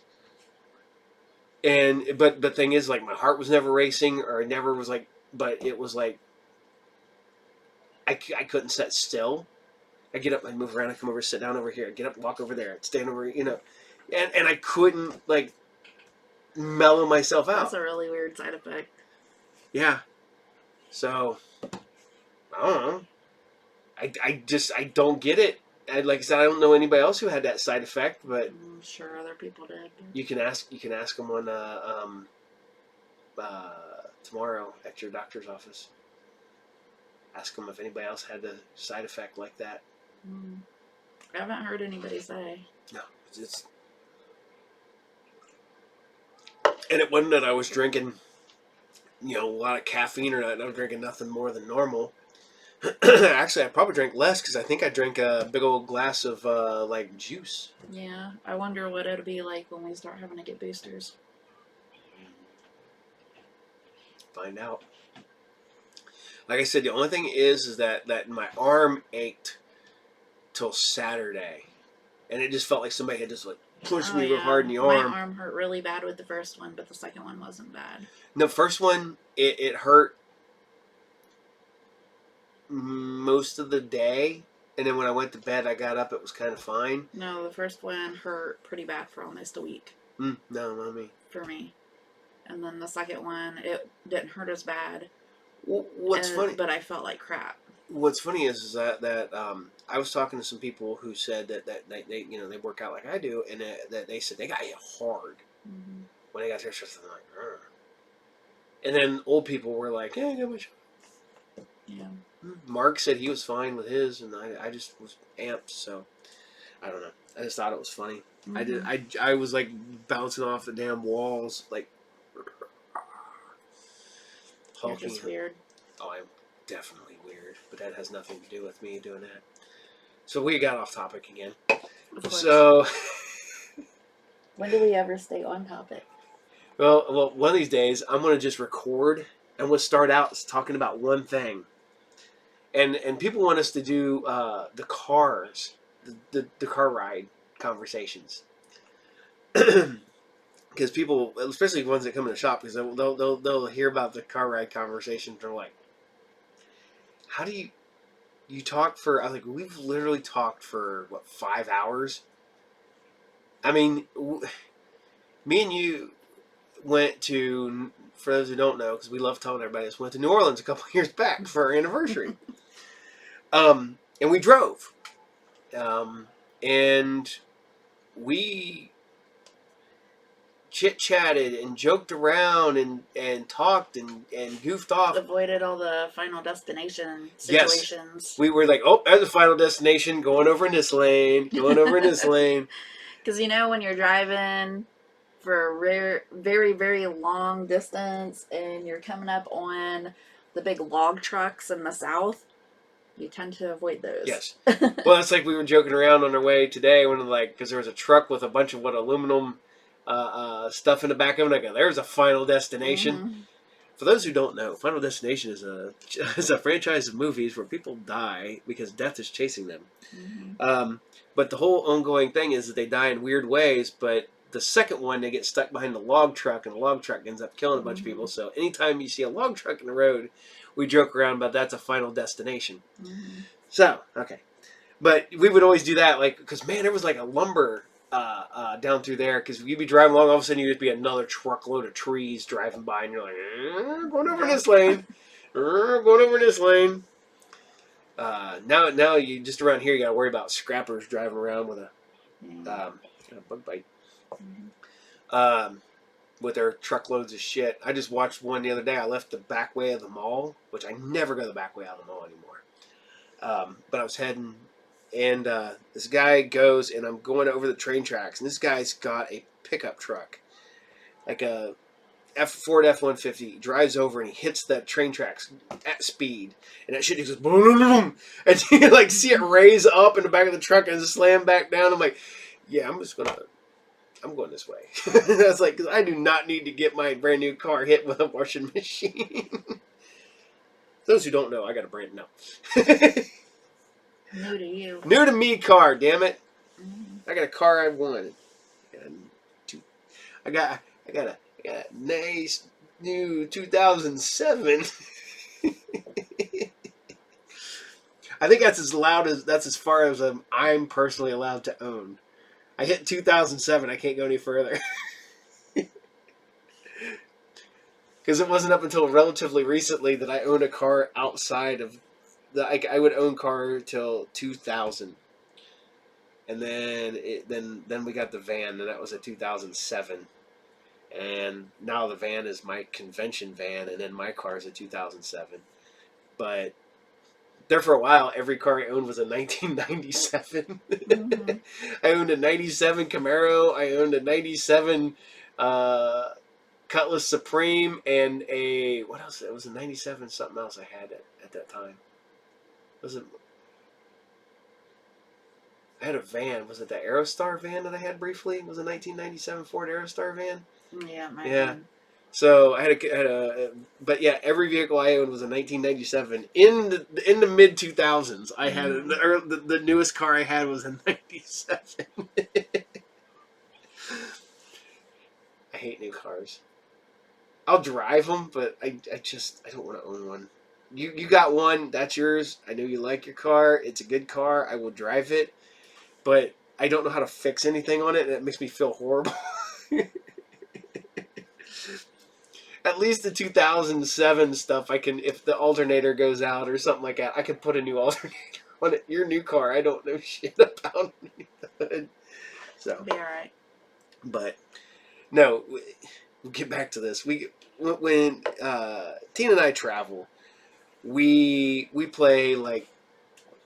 And but thing is, like, my heart was never racing, or it never was like, but it was like I couldn't sit still. I get up, I move around, I come over, sit down over here, I get up, walk over there, stand over, and I couldn't like mellow myself out. That's a really weird side effect. Yeah. So, I don't know. I don't get it. Like I said, I don't know anybody else who had that side effect, but I'm sure other people did. You can ask them on tomorrow at your doctor's office. Ask them if anybody else had the side effect like that. I haven't heard anybody say. No, and it wasn't that I was drinking, a lot of caffeine or not. I was drinking nothing more than normal. Actually, I probably drank less because I think I drank a big old glass of like juice. Yeah, I wonder what it'll be like when we start having to get boosters. Find out. Like I said, the only thing is that my arm ached till Saturday, and it just felt like somebody had just like pushed me real hard in the arm. My arm hurt really bad with the first one, but the second one wasn't bad. The first one, it hurt most of the day, and then when I went to bed, I got up, it was kind of fine. No, the first one hurt pretty bad for almost a week. No, not me. For me. And then the second one, it didn't hurt as bad. What's funny? But I felt like crap. What's funny is that I was talking to some people who said that they they work out like I do, and that they said they got you hard. when I got there, I'm like, Rrr. And then old people were like, "Yeah, I got my shot." Yeah. Mark said he was fine with his, and I just was amped. So I don't know. I just thought it was funny. Mm-hmm. I was like bouncing off the damn walls, like. You're just weird. Oh, I'm definitely weird, but that has nothing to do with me doing that. So we got off topic again. So when do we ever stay on topic? Well, one of these days I'm gonna just record and we'll start out talking about one thing. And people want us to do the cars, the car ride conversations. Because people, especially ones that come in the shop, because they'll hear about the car ride conversations. They're like, "How do you talk for?" I was like, "We've literally talked for what 5 hours." I mean, me and you went to. For those who don't know, because we love telling everybody this, went to New Orleans a couple of years back for our anniversary. And we drove, and we chit-chatted and joked around and talked and goofed off. Avoided all the Final Destination situations. Yes. We were like, oh, there's a Final Destination, going over in this lane, going over in this lane. Because, when you're driving for a very, very long distance and you're coming up on the big log trucks in the south, you tend to avoid those. Yes. Well, it's like we were joking around on our way today because there was a truck with a bunch of aluminum stuff in the back of it. I go, there's a Final Destination. Mm-hmm. For those who don't know, Final Destination is a franchise of movies where people die because death is chasing them. Mm-hmm. But the whole ongoing thing is that they die in weird ways, but the second one, they get stuck behind the log truck, and the log truck ends up killing a bunch of people. So anytime you see a log truck in the road, we joke around about that's a Final Destination. Mm-hmm. So, okay. But we would always do that, because, man, there was a lumber down through there, because you'd be driving along, all of a sudden you'd be another truckload of trees driving by, and you're like, going over this lane, going over this lane. Now you just around here, you got to worry about scrappers driving around with a bug bite. Mm-hmm. With their truckloads of shit. I just watched one the other day. I left the back way of the mall, which I never go the back way out of the mall anymore. But I was heading, and this guy goes, and I'm going over the train tracks, and this guy's got a pickup truck, like a Ford F-150. He drives over, and he hits that train tracks at speed, and that shit just goes boom, boom, boom, and you see it raise up in the back of the truck and slam back down. I'm like, yeah, I'm going this way. That's because I do not need to get my brand new car hit with a washing machine. Those who don't know, I got a brand new. New to you. New to me car, damn it. Mm-hmm. I got a car I wanted. I got a nice new 2007. I think that's as far as I'm personally allowed to own. I hit 2007. I can't go any further. Because it wasn't up until relatively recently that I owned a car outside of I would own car till 2000. And then we got the van, and that was a 2007. And now the van is my convention van, and then my car is a 2007. But there for a while, every car I owned was a 1997. Mm-hmm. I owned a 97 Camaro. I owned a 97 Cutlass Supreme, and what else? It was a 97 something else I had at that time. I had a van. Was it the Aerostar van that I had briefly? It was a 1997 Ford Aerostar van. Yeah, my van. So I had but yeah, every vehicle I owned was a 1997. In the mid 2000s, I had the newest car I had was a 97. I hate new cars. I'll drive them, but I don't want to own one. You got one, that's yours. I know you like your car. It's a good car. I will drive it, but I don't know how to fix anything on it, and it makes me feel horrible. At least the 2007 stuff, I can, if the alternator goes out or something like that, I can put a new alternator on it. Your new car, I don't know shit about it. So, be alright. But No, we'll get back to this. When Tina and I travel, we play like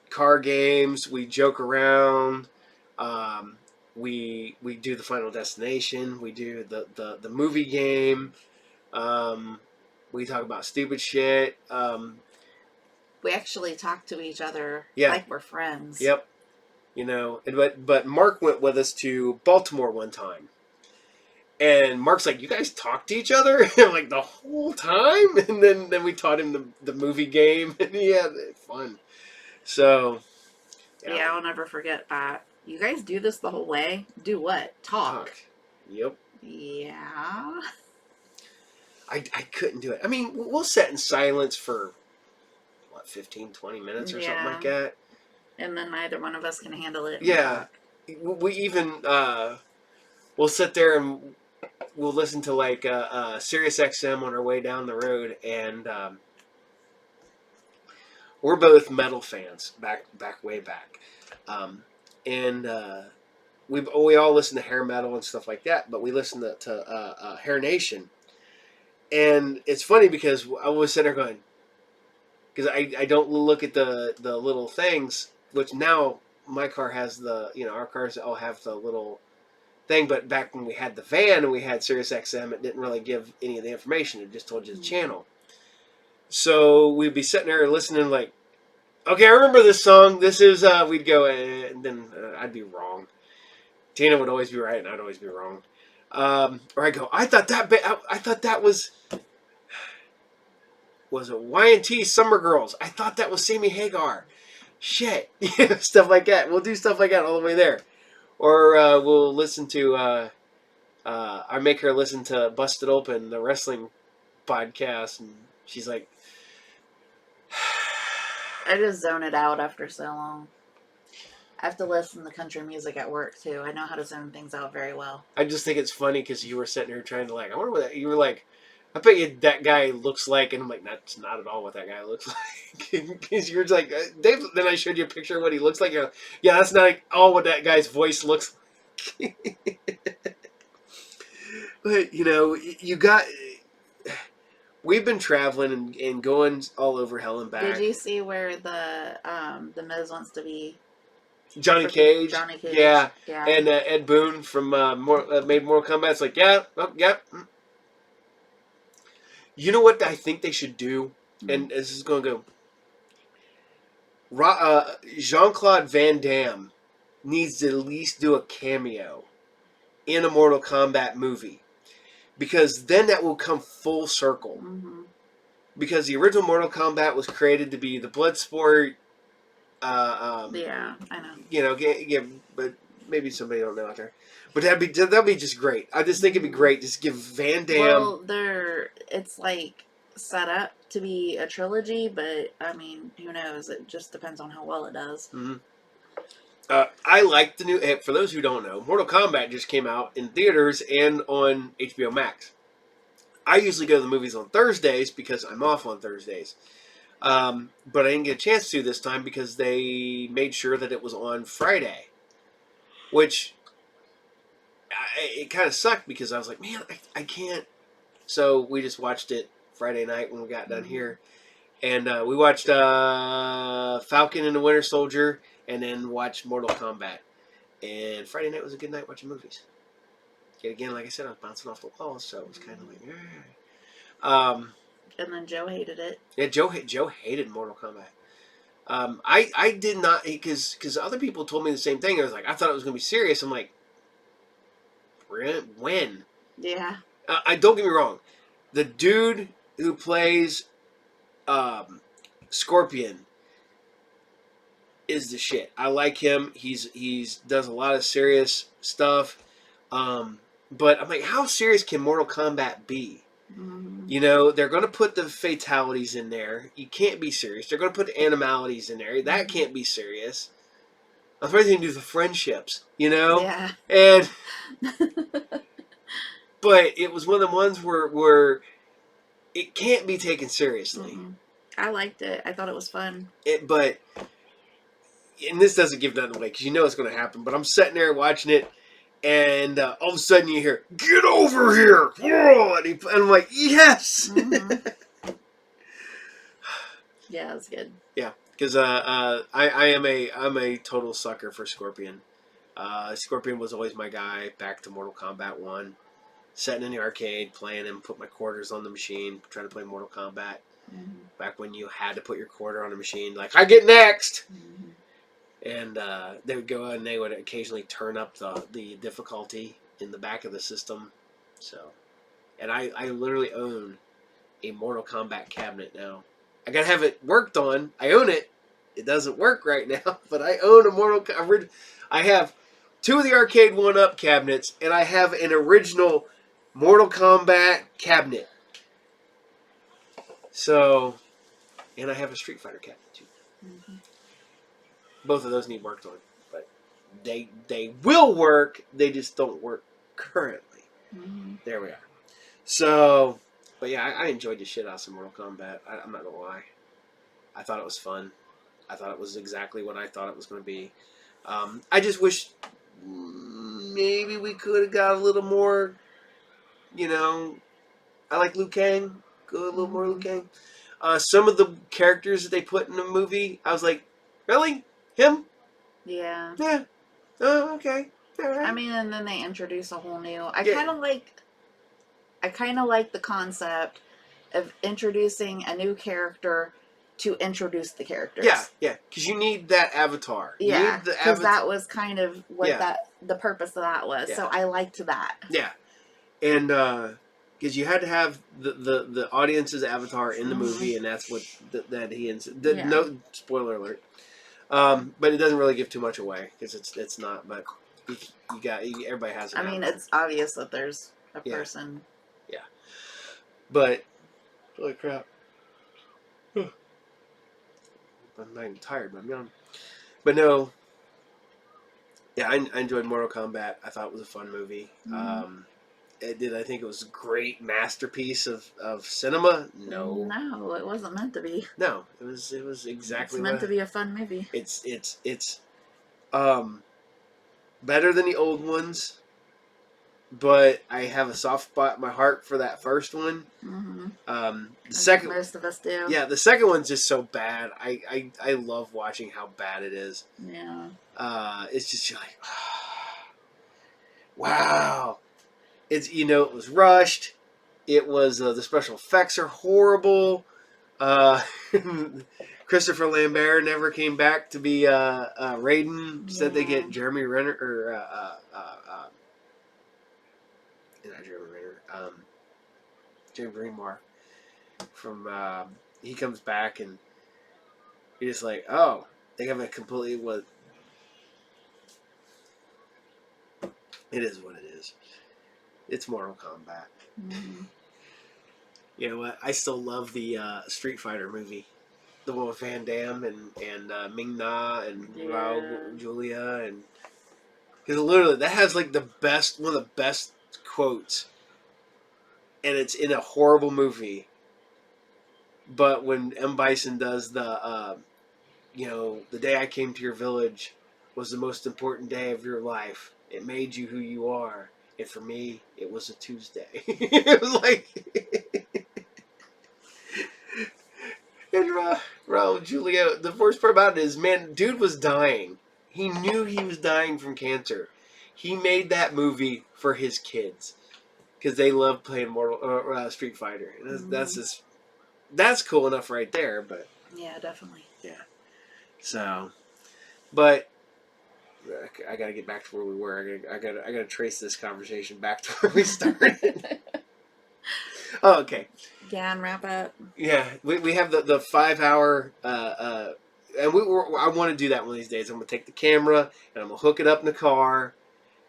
car games. We joke around. We do the Final Destination. We do the movie game. We talk about stupid shit. We actually talk to each other Yeah. we're friends. Yep. You know, but Mark went with us to Baltimore one time. And Mark's like, you guys talk to each other? Like, the whole time? And then we taught him the movie game. And yeah, fun. So. Yeah, I'll never forget that. You guys do this the whole way? Do what? Talk. Yep. Yeah. I couldn't do it. I mean, we'll sit in silence for, 15, 20 minutes or something like that. And then neither one of us can handle it. Yeah. We even, we'll sit there and we'll listen to like Sirius XM on our way down the road, and we're both metal fans way back, and we all listen to hair metal and stuff like that, but we listen to Hair Nation, and it's funny because I was sitting there going, because I don't look at the little things, which now my car has our cars all have the little thing, but back when we had the van and we had Sirius XM, it didn't really give any of the information. It just told you the channel. So we'd be sitting there listening like, okay, I remember this song. This is, we'd go, and then I'd be wrong. Tina would always be right, and I'd always be wrong. Or I'd go, I thought that was it Y&T Summer Girls? I thought that was Sammy Hagar. Shit. Stuff like that. We'll do stuff like that all the way there. Or we'll listen to, I make her listen to Busted Open, the wrestling podcast, and she's like... I just zone it out after so long. I have to listen to country music at work, too. I know how to zone things out very well. I just think it's funny because you were sitting here trying to I wonder what that... You were like, I bet you that guy looks like... And I'm like, that's not at all what that guy looks like. Because you're just like, Dave, then I showed you a picture of what he looks like. You're like, yeah, that's not at all what that guy's voice looks like. But, you got... We've been traveling and going all over hell and back. Did you see where the Miz wants to be? Johnny Cage. Johnny Cage. Yeah. And Ed Boon from made Mortal Kombat. It's like, yeah. You know what I think they should do? And this is going to go... Jean-Claude Van Damme needs to at least do a cameo in a Mortal Kombat movie. Because then that will come full circle. Mm-hmm. Because the original Mortal Kombat was created to be the blood sport. Yeah, I know. But maybe somebody don't know out there. But that'd be just great. I just think it'd be great. Just give Van Damme. Well, it's like set up to be a trilogy, but I mean, who knows? It just depends on how well it does. Mm-hmm. I like the new... For those who don't know, Mortal Kombat just came out in theaters and on HBO Max. I usually go to the movies on Thursdays because I'm off on Thursdays. But I didn't get a chance to this time because they made sure that it was on Friday. Which... it kind of sucked because I was like, man, I can't... So we just watched it Friday night when we got done here. And we watched Falcon and the Winter Soldier... And then watch Mortal Kombat. And Friday night was a good night watching movies. Yet again, like I said, I was bouncing off the walls, so it was kind of like... And then Joe hated it. Yeah, Joe hated Mortal Kombat. I did not... Because other people told me the same thing. I was like, I thought it was going to be serious. I'm like, when? Yeah. Don't get me wrong. The dude who plays Scorpion... is the shit. I like him. He's does a lot of serious stuff. But I'm like, how serious can Mortal Kombat be? Mm-hmm. They're going to put the fatalities in there. You can't be serious. They're going to put the animalities in there. That can't be serious. I'm afraid they can do the friendships, Yeah. And but it was one of the ones where it can't be taken seriously. Mm-hmm. I liked it. I thought it was fun. And this doesn't give nothing away because it's going to happen. But I'm sitting there watching it, And all of a sudden you hear, "Get over here!" And I'm like, yes! Mm-hmm. Yeah, that's good. Yeah, because I'm a total sucker for Scorpion. Scorpion was always my guy. Back to Mortal Kombat 1. Sitting in the arcade, playing him, put my quarters on the machine, trying to play Mortal Kombat. Mm-hmm. Back when you had to put your quarter on the machine, like, I get next! Mm-hmm. And they would go and they would occasionally turn up the difficulty in the back of the system. So, and I literally own a Mortal Kombat cabinet now. I gotta have it worked on. I own it. It doesn't work right now, but I own a Mortal Kombat. I have 2 of the arcade 1-up cabinets, and I have an original Mortal Kombat cabinet. So, and I have a Street Fighter cabinet too. Mm-hmm. Both of those need worked on, but they will work. They just don't work currently. Mm-hmm. There we are. So, but yeah, I enjoyed the shit out of some Mortal Kombat. I'm not gonna lie. I thought it was fun. I thought it was exactly what I thought it was going to be. I just wish maybe we could have got a little more. You know, I like Liu Kang. Go a little more Liu Kang. Some of the characters that they put in the movie, I was like, really? Him? Yeah. Yeah. Oh, okay. All right. I mean, and then they introduce a whole new. I Yeah. kind of like the concept of introducing a new character to introduce the characters. Yeah, because you need that avatar. You Yeah, need the because that was kind of what the purpose of that was. Yeah. So I liked that. Yeah, and because you had to have the audience's avatar in the movie, and that's what that he Yeah. No spoiler alert. But it doesn't really give too much away because it's not. But everybody has. I mean, it's obvious that there's a person. Yeah, but holy crap. I'm not even tired, but I'm young. But no, yeah, I enjoyed Mortal Kombat. I thought it was a fun movie. Mm-hmm. I think it was a great masterpiece of cinema? No. No, it wasn't meant to be. No, it was exactly It's meant to be a fun movie. It's better than the old ones, but I have a soft spot in my heart for that first one. Mm-hmm. The second, most of us do. Yeah, the second one's just so bad. I love watching how bad it is. Yeah. It's just like, wow. It's it was rushed. It was the special effects are horrible. Christopher Lambert never came back to be Raiden. Said they get Jeremy Renner or not Jeremy Renner. Jim Greenmore from he comes back and you're just like, oh, they have a completely what it is what it is. It's Mortal Kombat. Mm-hmm. You know what? I still love the Street Fighter movie. The one with Van Damme and Ming Na and Raul Julia and because literally that has like one of the best quotes, and it's in a horrible movie. But when M. Bison does the day I came to your village was the most important day of your life. It made you who you are. And for me, it was a Tuesday. It was like... and Raul Julia, the worst part about it is, man, dude was dying. He knew he was dying from cancer. He made that movie for his kids. Because they love playing Street Fighter. And that's cool enough right there, but... Yeah, definitely. Yeah. So, but... I gotta get back to where we were. I gotta trace this conversation back to where we started. Oh, okay. Yeah, and wrap up. Yeah, we have the 5 hour, and I want to do that one of these days. I'm gonna take the camera and I'm gonna hook it up in the car,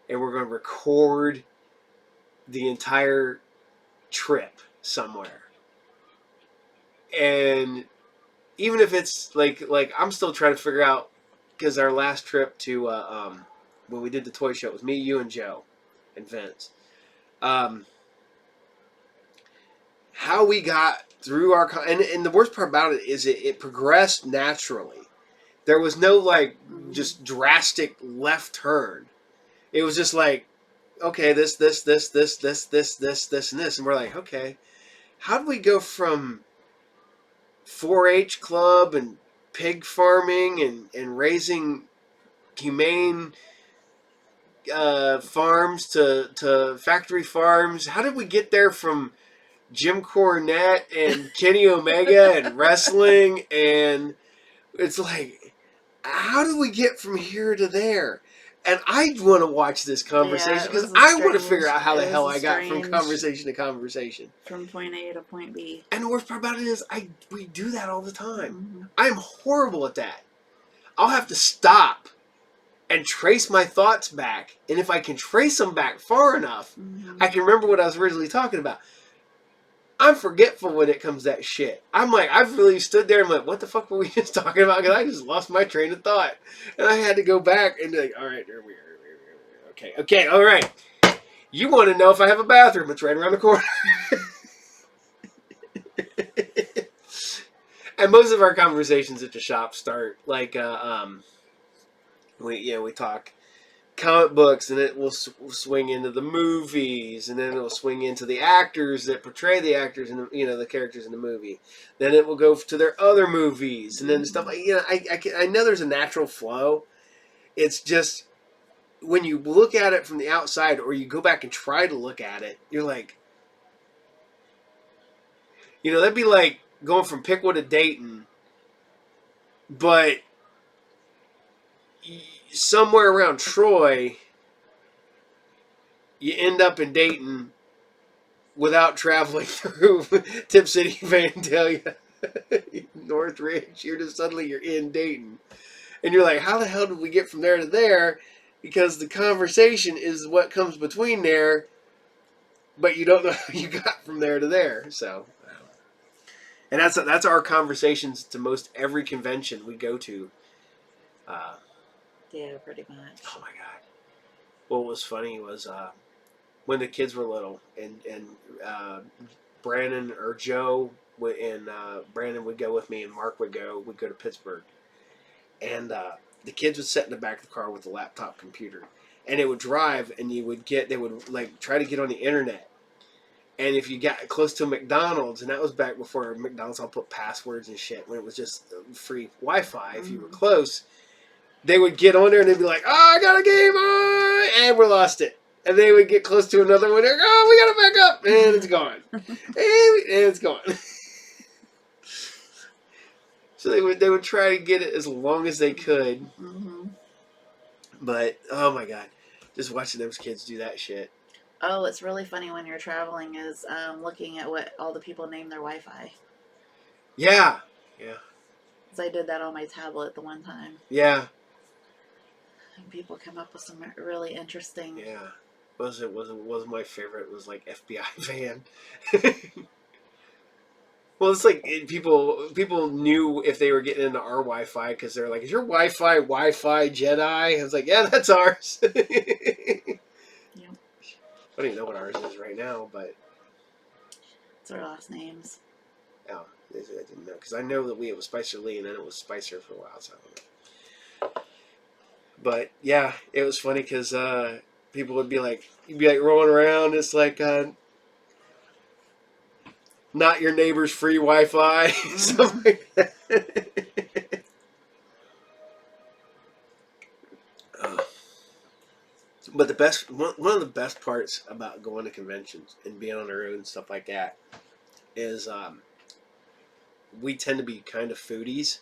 and we're gonna record the entire trip somewhere. And even if it's like I'm still trying to figure out. Because our last trip to when we did the toy show, it was me, you, and Joe, and Vince. How we got through our and the worst part about it is it progressed naturally. There was no just drastic left turn. It was just like okay, this, and this. And we're like, okay, how do we go from 4-H club and pig farming and raising humane farms to factory farms? How did we get there from Jim Cornette and Kenny Omega and wrestling? And it's like, how do we get from here to there? And I want to watch this conversation because I want to figure out how the hell I got from conversation to conversation. From point A to point B. And the worst part about it is we do that all the time. I'm horrible at that. I'll have to stop and trace my thoughts back. And if I can trace them back far enough, I can remember what I was originally talking about. I'm forgetful when it comes to that shit. I'm like, I've really stood there and I'm like, what the fuck were we just talking about? Because I just lost my train of thought. And I had to go back and be like, all right, here we are. Okay, all right. You want to know if I have a bathroom. It's right around the corner. And most of our conversations at the shop start like, we talk comic books, and it will swing into the movies, and then it will swing into the actors that portray the actors and the characters in the movie. Then it will go to their other movies, and then stuff like I know there's a natural flow. It's just when you look at it from the outside, or you go back and try to look at it, you're like, that'd be like going from Pickwood to Dayton, but somewhere around Troy, you end up in Dayton without traveling through Tip City, Vandalia, Northridge. You're in Dayton. And you're like, how the hell did we get from there to there? Because the conversation is what comes between there, but you don't know how you got from there to there. So, and that's our conversations to most every convention we go to. Yeah, pretty much. Oh my god! What was funny was when the kids were little, and Brandon or Joe and Brandon would go with me, and Mark would go. We'd go to Pittsburgh, and the kids would sit in the back of the car with a laptop computer, and it would drive, and they would like try to get on the internet. And if you got close to McDonald's, and that was back before McDonald's all put passwords and shit, when it was just free Wi-Fi, if you were close, they would get on there and they'd be like, oh, I got a game on, and we lost it. And they would get close to another one, and oh, we got to back up, and it's gone. and it's gone. So they would try to get it as long as they could. But, oh my god, just watching those kids do that shit. Oh, it's really funny when you're traveling is looking at what all the people name their Wi-Fi. Yeah. Yeah. Because I did that on my tablet the one time. Yeah. And people come up with some really interesting... Yeah. Was my favorite was like FBI van. Well, it's like people knew if they were getting into our Wi-Fi because they're like, is your Wi-Fi Jedi? I was like, yeah, that's ours. I don't even know what ours is right now, but... It's our last names. Oh, I didn't know. Because I know that it was Spicer Lee, and then it was Spicer for a while, so I don't know. But, yeah, it was funny because people would be like... You'd be like rolling around, it's like... not your neighbor's free Wi-Fi. Something like that. But one of the best parts about going to conventions and being on the road and stuff like that is we tend to be kind of foodies,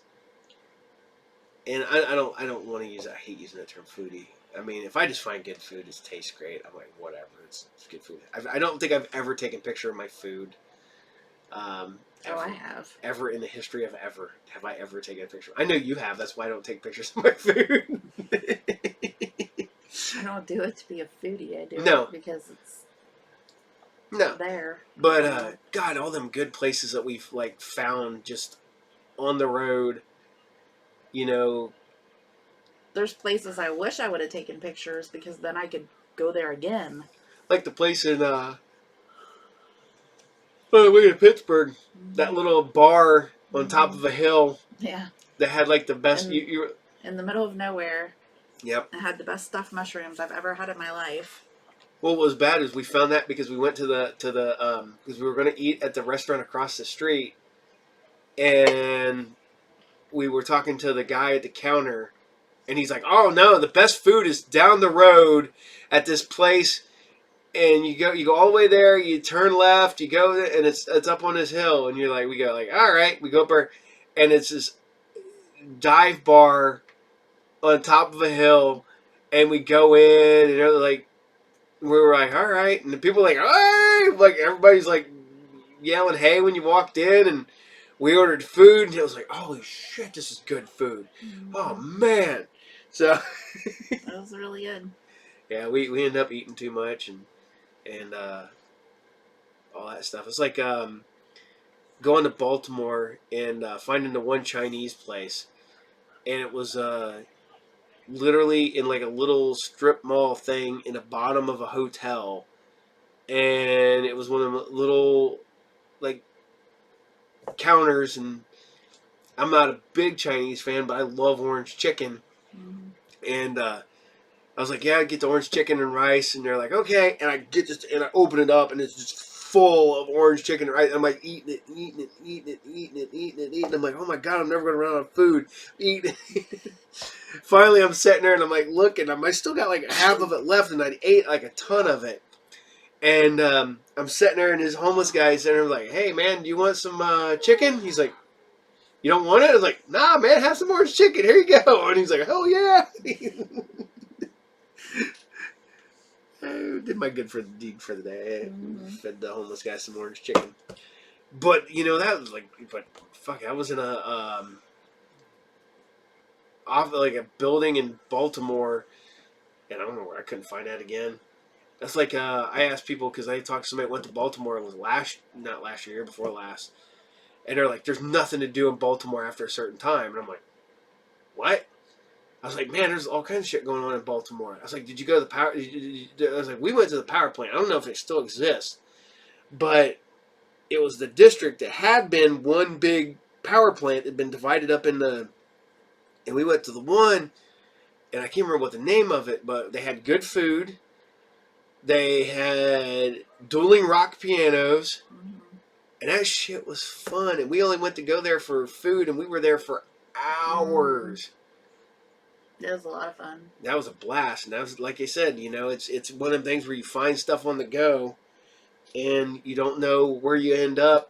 and I don't want to use. I hate using the term foodie. I mean, if I just find good food, it tastes great. I'm like, whatever, it's good food. I don't think I've ever taken a picture of my food. I have. Ever in the history of ever have I ever taken a picture? I know you have. That's why I don't take pictures of my food. I don't do it to be a foodie. I do it because it's there. But God, all them good places that we've like found just on the road, There's places I wish I would have taken pictures because then I could go there again. Like the place in way in Pittsburgh, that little bar on top of a hill. Yeah. That had like the best. In the middle of nowhere. Yep. It had the best stuffed mushrooms I've ever had in my life. Well, what was bad is we found that because we went to the because we were going to eat at the restaurant across the street, and we were talking to the guy at the counter, and he's like, "Oh no, the best food is down the road at this place." And you go all the way there. You turn left. You go, and it's up on this hill. And you're like, we go like, all right. We go up there, and it's this dive bar on top of a hill. And we go in, and they're like, we were like, all right. And the people are like, hey, like everybody's like yelling, hey, when you walked in. And we ordered food, and it was like, holy shit, this is good food. Mm-hmm. Oh man, so that was really good. Yeah, we ended up eating too much and all that stuff. It's like going to Baltimore and finding the one Chinese place, and it was literally in like a little strip mall thing in the bottom of a hotel, and it was one of the little like counters. And I'm not a big Chinese fan, but I love orange chicken, and I was like, yeah, I get the orange chicken and rice. And they're like, okay. And I get this, and I open it up, and it's just full of orange chicken and rice. And I'm like, eating it. I'm like, oh my God, I'm never going to run out of food. Eating it. Finally, I'm sitting there, and I'm like, looking. I still got like half of it left, and I ate like a ton of it. And I'm sitting there, and this homeless guy's sitting there like, hey, man, do you want some chicken? He's like, you don't want it? I was like, nah, man, have some orange chicken. Here you go. And he's like, oh, yeah. I did my good for the deed for the day. I fed the homeless guy some orange chicken. But, you know, that was like, but fuck, I was in a, off like a building in Baltimore, and I don't know where, I couldn't find that again. That's like, I asked people, because I talked to somebody that went to Baltimore, it was not last year, before last, and they're like, there's nothing to do in Baltimore after a certain time, and I'm like, what? I was like, man, there's all kinds of shit going on in Baltimore. I was like, did you go to the power? I was like, we went to the power plant. I don't know if it still exists, but it was the district that had been one big power plant that had been divided up and we went to the one, and I can't remember what the name of it, but they had good food. They had dueling rock pianos, and that shit was fun. And we only went to go there for food, and we were there for hours. That was a lot of fun. That was a blast. And that was, like I said, you know, it's one of the things where you find stuff on the go and you don't know where you end up.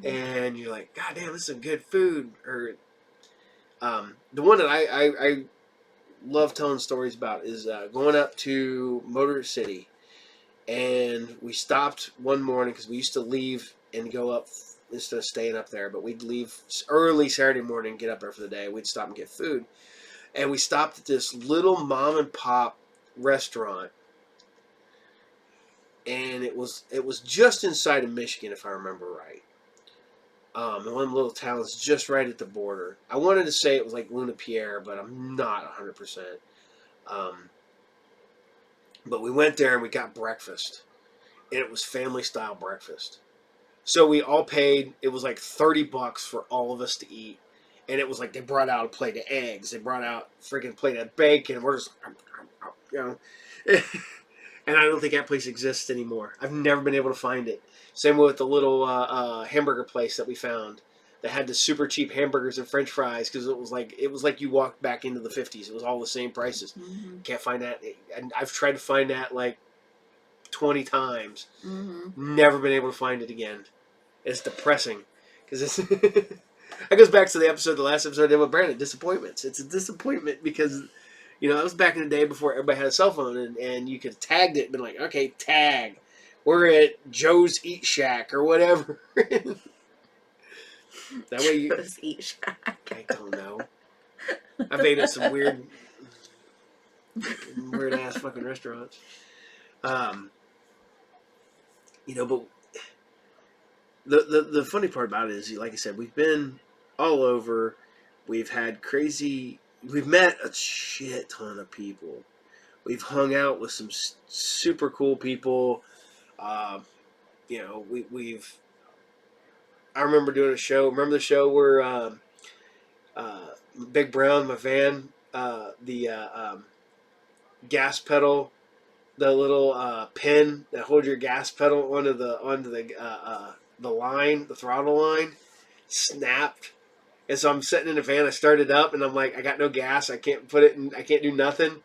And you're like, God damn, this is some good food. Or the one that I love telling stories about is going up to Motor City. And we stopped one morning because we used to leave and go up instead of staying up there. But we'd leave early Saturday morning, get up there for the day. We'd stop and get food. And we stopped at this little mom and pop restaurant, and it was just inside of Michigan, if I remember right. In one of the little towns just right at the border. I wanted to say it was like Luna Pierre, but I'm not 100%. But we went there and we got breakfast, and it was family style breakfast. So we all paid. It was like $30 for all of us to eat. And it was like they brought out a plate of eggs. They brought out a freaking plate of bacon. We're just, you know. And I don't think that place exists anymore. I've never been able to find it. Same with the little hamburger place that we found. That had the super cheap hamburgers and French fries because it was like you walked back into the 50s. It was all the same prices. Can't find that. And I've tried to find that like 20 times. Never been able to find it again. It's depressing because it's. That goes back to the last episode I did with Brandon, disappointments. It's a disappointment because, you know, that was back in the day before everybody had a cell phone and you could have tagged it and been like, okay, tag. We're at Joe's Eat Shack or whatever. That way you... Joe's Eat Shack. I don't know. I've ate at some weird ass fucking restaurants. You know, but the funny part about it is, like I said, we've been all over. We've met a shit ton of people. We've hung out with some super cool people. You know, I remember doing a show. Remember the show where Big Brown, my van, the gas pedal pin that holds your gas pedal onto the line, the throttle line, snapped. And so I'm sitting in the van. I started up, and I'm like, I got no gas. I can't put it in. I can't do nothing.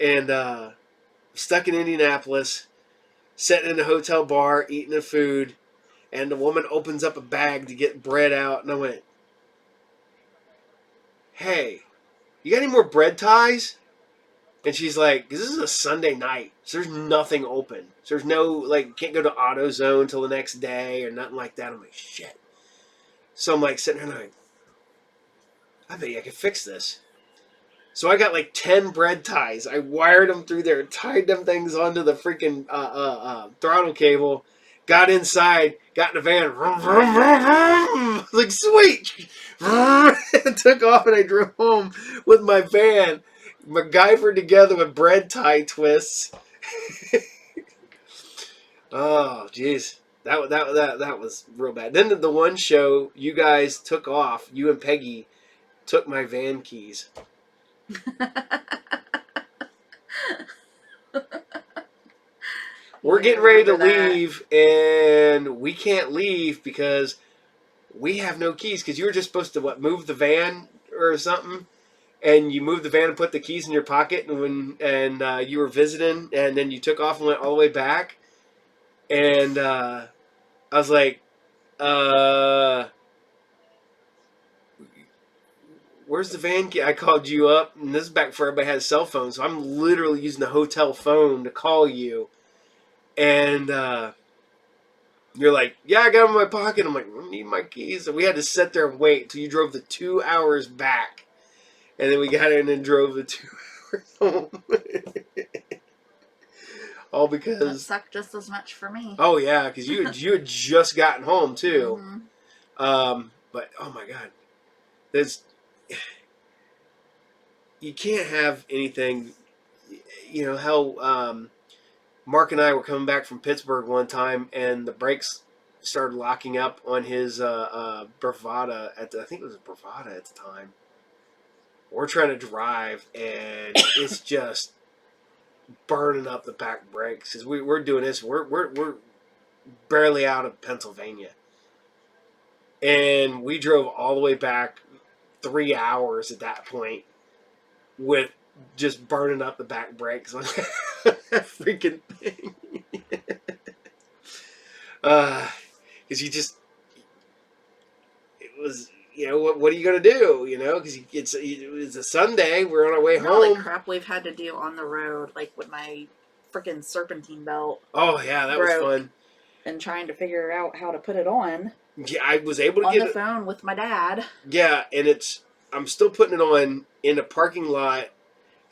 And stuck in Indianapolis, sitting in a hotel bar, eating the food, and the woman opens up a bag to get bread out, and I went, "Hey, you got any more bread ties?" And she's like, "This is a Sunday night, so there's nothing open. So there's no, like, can't go to AutoZone until the next day or nothing like that." I'm like, shit. So I'm like sitting there and I'm like, I bet you I could fix this. So I got like 10 bread ties. I wired them through there, tied them things onto the freaking throttle cable, got inside, got in the van, vroom, vroom, vroom, vroom. Like, sweet. And took off, and I drove home with my van, MacGyvered together with bread tie twists. Oh, jeez. That was real bad. Then the one show, you guys took off, you and Peggy took my van keys. We're getting ready to leave, and we can't leave because we have no keys. Because you were just supposed to, move the van or something, and you moved the van and put the keys in your pocket, and you were visiting, and then you took off and went all the way back, and I was like, where's the van key? I called you up, and this is back before everybody had a cell phone, so I'm literally using the hotel phone to call you. And you're like, yeah, I got them in my pocket. I'm like, I need my keys. And we had to sit there and wait until you drove the 2 hours back. And then we got in and drove the 2 hours home. All because... That sucked just as much for me. Oh, yeah, because you had just gotten home, too. Mm-hmm. But, oh, my God. You can't have anything... You know, how... Mark and I were coming back from Pittsburgh one time, and the brakes started locking up on his Bravada. I think it was a Bravada at the time. We're trying to drive, and it's just burning up the back brakes. Because we're doing this. We're barely out of Pennsylvania. And we drove all the way back 3 hours at that point with just burning up the back brakes on that freaking thing. Because it was, you know, what are you going to do, you know, because it's a Sunday, we're on our way home. All the crap we've had to do on the road, like with my freaking serpentine belt. Oh, yeah, that was fun. And trying to figure out how to put it on. Yeah, I was able to get it on the phone with my dad. Yeah, and I'm still putting it on in a parking lot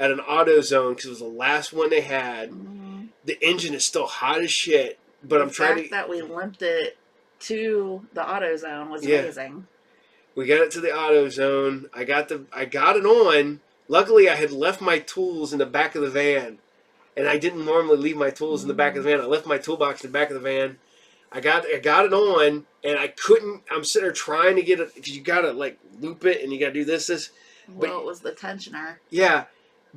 at an AutoZone because it was the last one they had. Mm-hmm. The engine is still hot as shit, but I'm trying to... The fact that we limped it to the AutoZone was amazing. We got it to the AutoZone. I got it on. Luckily, I had left my tools in the back of the van, and I didn't normally leave my tools in the back of the van. I left my toolbox in the back of the van. I got it on, and I couldn't... I'm sitting there trying to get it, because you got to, like, loop it, and you got to do this. Well, it was the tensioner. Yeah.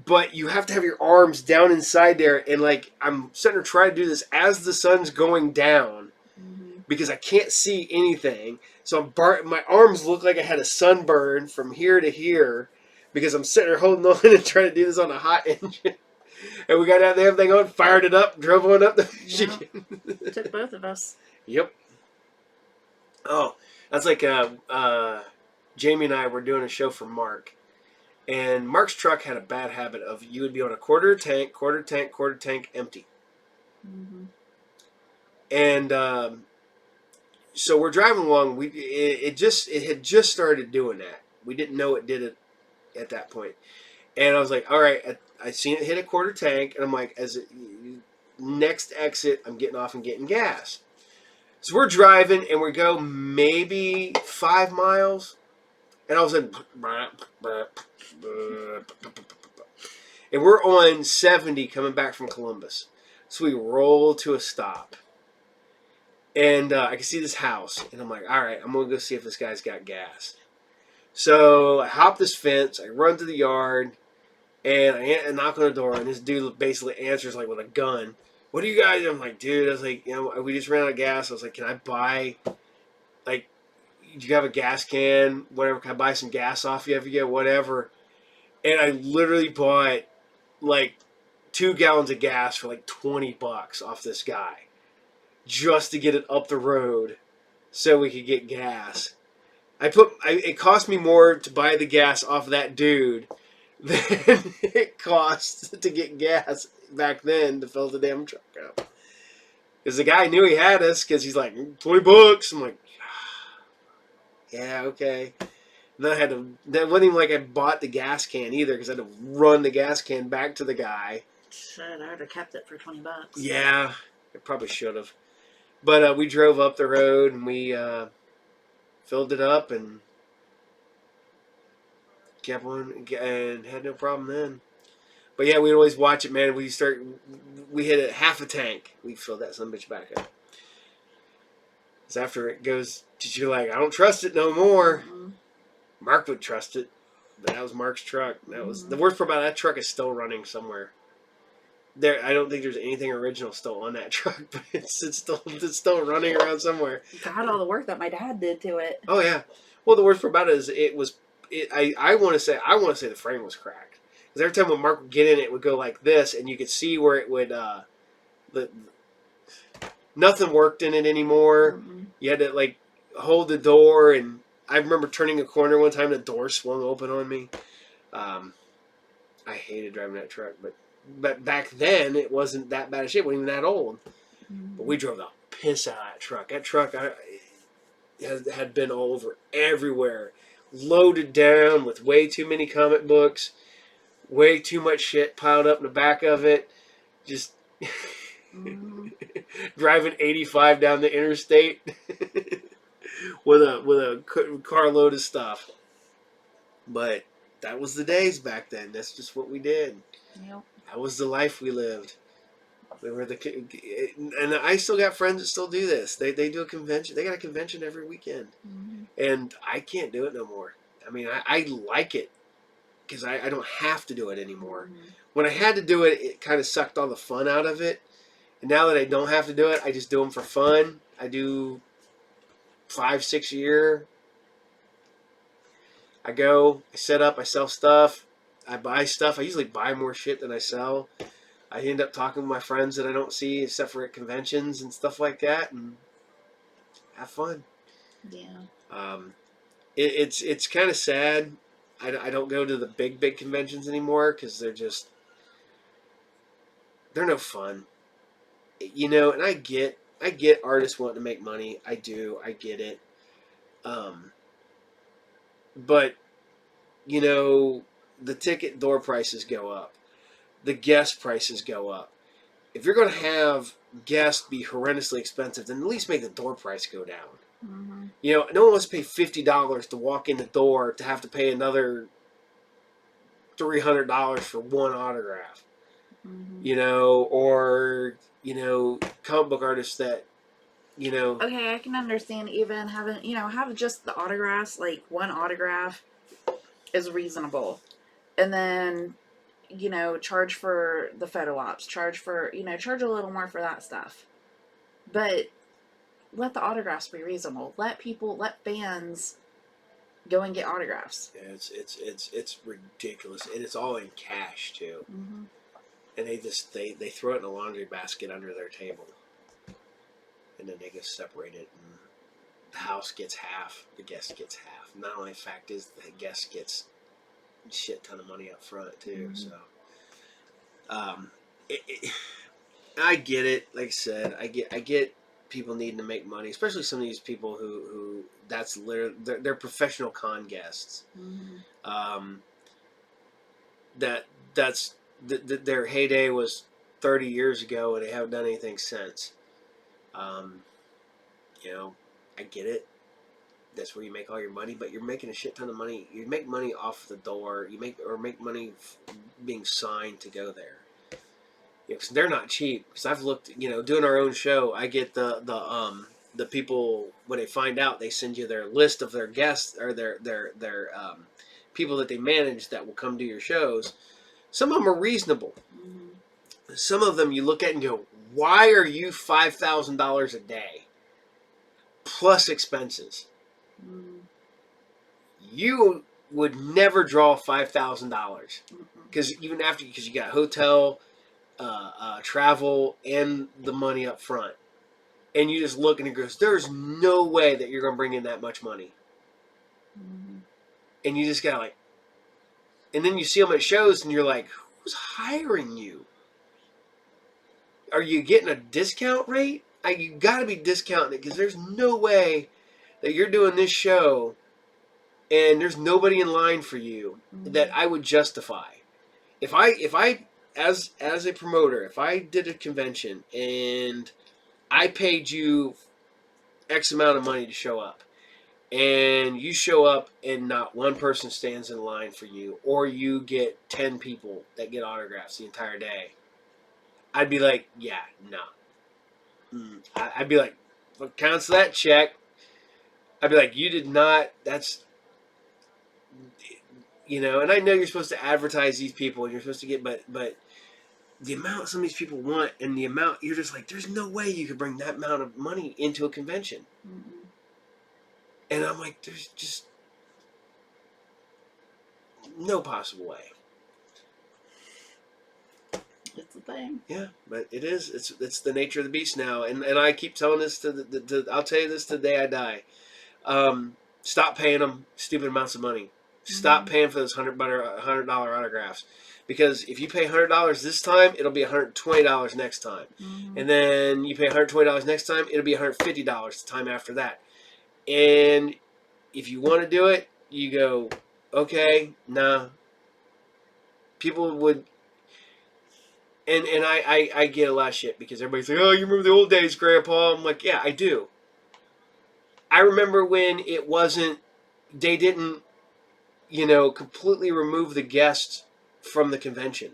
But you have to have your arms down inside there, and like I'm sitting there trying to do this as the sun's going down because I can't see anything. So my arms look like I had a sunburn from here to here because I'm sitting there holding on and trying to do this on a hot engine. And we got that damn thing on, fired it up, drove on up the Michigan. Yeah. Took both of us. Yep. Oh, that's like Jamie and I were doing a show for Mark. And Mark's truck had a bad habit of you would be on a quarter tank, empty. Mm-hmm. And so we're driving along. It had just started doing that. We didn't know it did it at that point. And I was like, all right, I seen it hit a quarter tank, and I'm like, next exit, I'm getting off and getting gas. So we're driving, and we go maybe 5 miles, and all of a sudden, and we're on 70 coming back from Columbus. So we roll to a stop. And I can see this house. And I'm like, all right, I'm going to go see if this guy's got gas. So I hop this fence. I run to the yard. And I knock on the door, and this dude basically answers like with a gun. What do you guys? I'm like, dude. I was like, we just ran out of gas. I was like, can I buy, like, do you have a gas can? Whatever. Can I buy some gas off you? If you get whatever. And I literally bought like 2 gallons of gas for like $20 off this guy, just to get it up the road, so we could get gas. It cost me more to buy the gas off that dude than it costs to get gas back then to fill the damn truck up. Because the guy knew he had us, because he's like, $20. I'm like, yeah, okay. And then that wasn't even like I bought the gas can either, because I had to run the gas can back to the guy. Shit, I would have kept it for $20. Yeah, I probably should have. But we drove up the road, and we filled it up, and kept on, and had no problem then. But yeah, we'd always watch it, man. We hit it half a tank. We filled that son of a bitch back up. Because after it goes, you're like, I don't trust it no more. Mm-hmm. Mark would trust it, but that was Mark's truck. That was the worst part about that truck is still running somewhere. I don't think there's anything original still on that truck, but it's still running around somewhere. God, all the work that my dad did to it. Oh yeah. Well, the worst part about it is I want to say the frame was cracked, because every time when Mark would get in, it would go like this, and you could see where it would nothing worked in it anymore. Mm-hmm. You had to like hold the door, and I remember turning a corner one time, the door swung open on me. I hated driving that truck, but back then it wasn't that bad of shape. It wasn't even that old. Mm-hmm. But we drove the piss out of that truck. That truck had been all over everywhere. Loaded down with way too many comic books. Way too much shit piled up in the back of it. Just driving 85 down the interstate with a carload of stuff. But that was the days back then. That's just what we did. Yep. That was the life we lived. We were and I still got friends that still do this. They do a convention. They got a convention every weekend, and I can't do it no more. I mean, I like it because I don't have to do it anymore. When I had to do it, it kind of sucked all the fun out of it. And now that I don't have to do it, I just do them for fun. I do 5-6 a year. I go, I set up, I sell stuff. I buy stuff. I usually buy more shit than I sell. I end up talking with my friends that I don't see except for at conventions and stuff like that, and have fun. Yeah. It's kind of sad. I don't go to the big conventions anymore because they're no fun. And I get artists wanting to make money. I do. I get it. But the ticket door prices go up. The guest prices go up. If you're going to have guests be horrendously expensive, then at least make the door price go down. Mm-hmm. No one wants to pay $50 to walk in the door to have to pay another $300 for one autograph. Mm-hmm. Or comic book artists that, Okay, I can understand even having, have just the autographs, like one autograph is reasonable. And then, charge for the photo ops, charge a little more for that stuff. But let the autographs be reasonable. Let fans go and get autographs. Yeah, it's ridiculous. And it's all in cash, too. Mm-hmm. And they throw it in a laundry basket under their table. And then they get separated, and the house gets half, the guest gets half. Not only the fact is the guest gets a shit ton of money up front too. Mm-hmm. So, I get it. Like I said, I get people needing to make money, especially some of these people who that's literally they're professional con guests. Mm-hmm. That's their heyday was 30 years ago, and they haven't done anything since. I get it. That's where you make all your money, but you're making a shit ton of money. You make money off the door. You make money being signed to go there. Because they're not cheap. Because I've looked, doing our own show. I get the people when they find out, they send you their list of their guests or their people that they manage that will come to your shows. Some of them are reasonable. Some of them you look at and go, why are you $5,000 a day plus expenses? You would never draw $5,000 because even after, because you got hotel, travel, and the money up front, and you just look and it goes, there's no way that you're gonna bring in that much money, and you just gotta like, and then you see them at shows and you're like, who's hiring you? Are you getting a discount rate? You gotta be discounting it because there's no way that you're doing this show and there's nobody in line for you that I would justify. If I as a promoter, if I did a convention and I paid you X amount of money to show up, and you show up and not one person stands in line for you, or you get 10 people that get autographs the entire day, I'd be like, yeah, no. I'd be like, what counts that check? I'd be like, you did not, that's, and I know you're supposed to advertise these people and you're supposed to get, but the amount some of these people want and the amount, you're just like, there's no way you could bring that amount of money into a convention. And I'm like, there's just no possible way. It's a thing. Yeah, but it is. It's the nature of the beast now. And I keep telling this to I'll tell you this to the day I die. Stop paying them stupid amounts of money. Stop paying for those $100 autographs. Because if you pay $100 this time, it'll be $120 next time. And then you pay $120 next time, it'll be $150 the time after that. And if you want to do it, you go, okay, nah. People would, and I get a lot of shit because everybody's like, oh, you remember the old days, Grandpa? I'm like, yeah, I do. I remember when it wasn't, they didn't, completely remove the guests from the convention.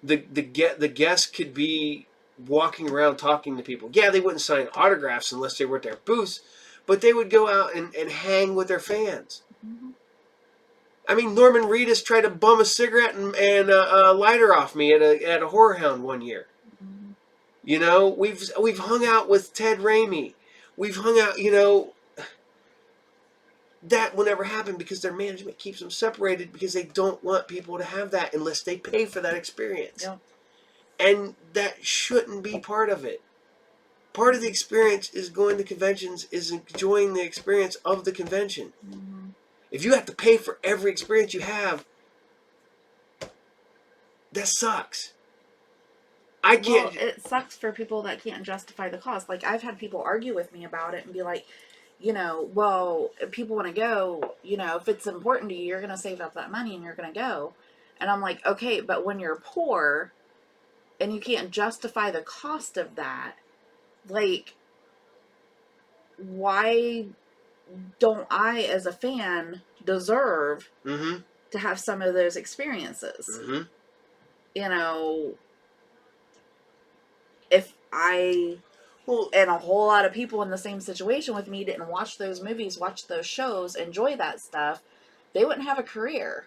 The guests could be walking around talking to people. Yeah, they wouldn't sign autographs unless they were at their booths, but they would go out and hang with their fans. I mean, Norman Reedus tried to bum a cigarette and a lighter off me at a Horror Hound one year. We've hung out with Ted Raimi. We've hung out, that will never happen because their management keeps them separated because they don't want people to have that unless they pay for that experience. Yeah. And that shouldn't be part of it. Part of the experience is going to conventions, is enjoying the experience of the convention. If you have to pay for every experience you have, that sucks. I can't. Well, it sucks for people that can't justify the cost. Like, I've had people argue with me about it and be like, well, if people want to go, if it's important to you, you're going to save up that money and you're going to go. And I'm like, okay, but when you're poor and you can't justify the cost of that, like, why don't I, as a fan, deserve to have some of those experiences? If I, and a whole lot of people in the same situation with me didn't watch those movies, watch those shows, enjoy that stuff, they wouldn't have a career.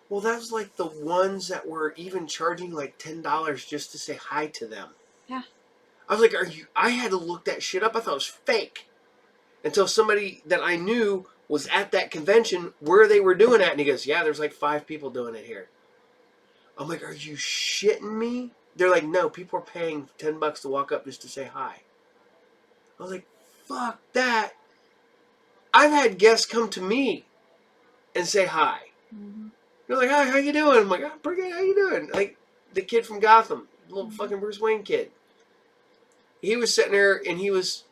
Well, that was like the ones that were even charging like $10 just to say hi to them. Yeah. I was like, I had to look that shit up. I thought it was fake. Until somebody that I knew was at that convention where they were doing that. And he goes, yeah, there's like 5 people doing it here. I'm like, are you shitting me? They're like, no, people are paying $10 to walk up just to say hi. I was like, fuck that. I've had guests come to me and say hi. They're like, hi, how you doing? I'm like, oh, pretty good, how you doing? Like, the kid from Gotham, the little fucking Bruce Wayne kid. He was sitting there, and he was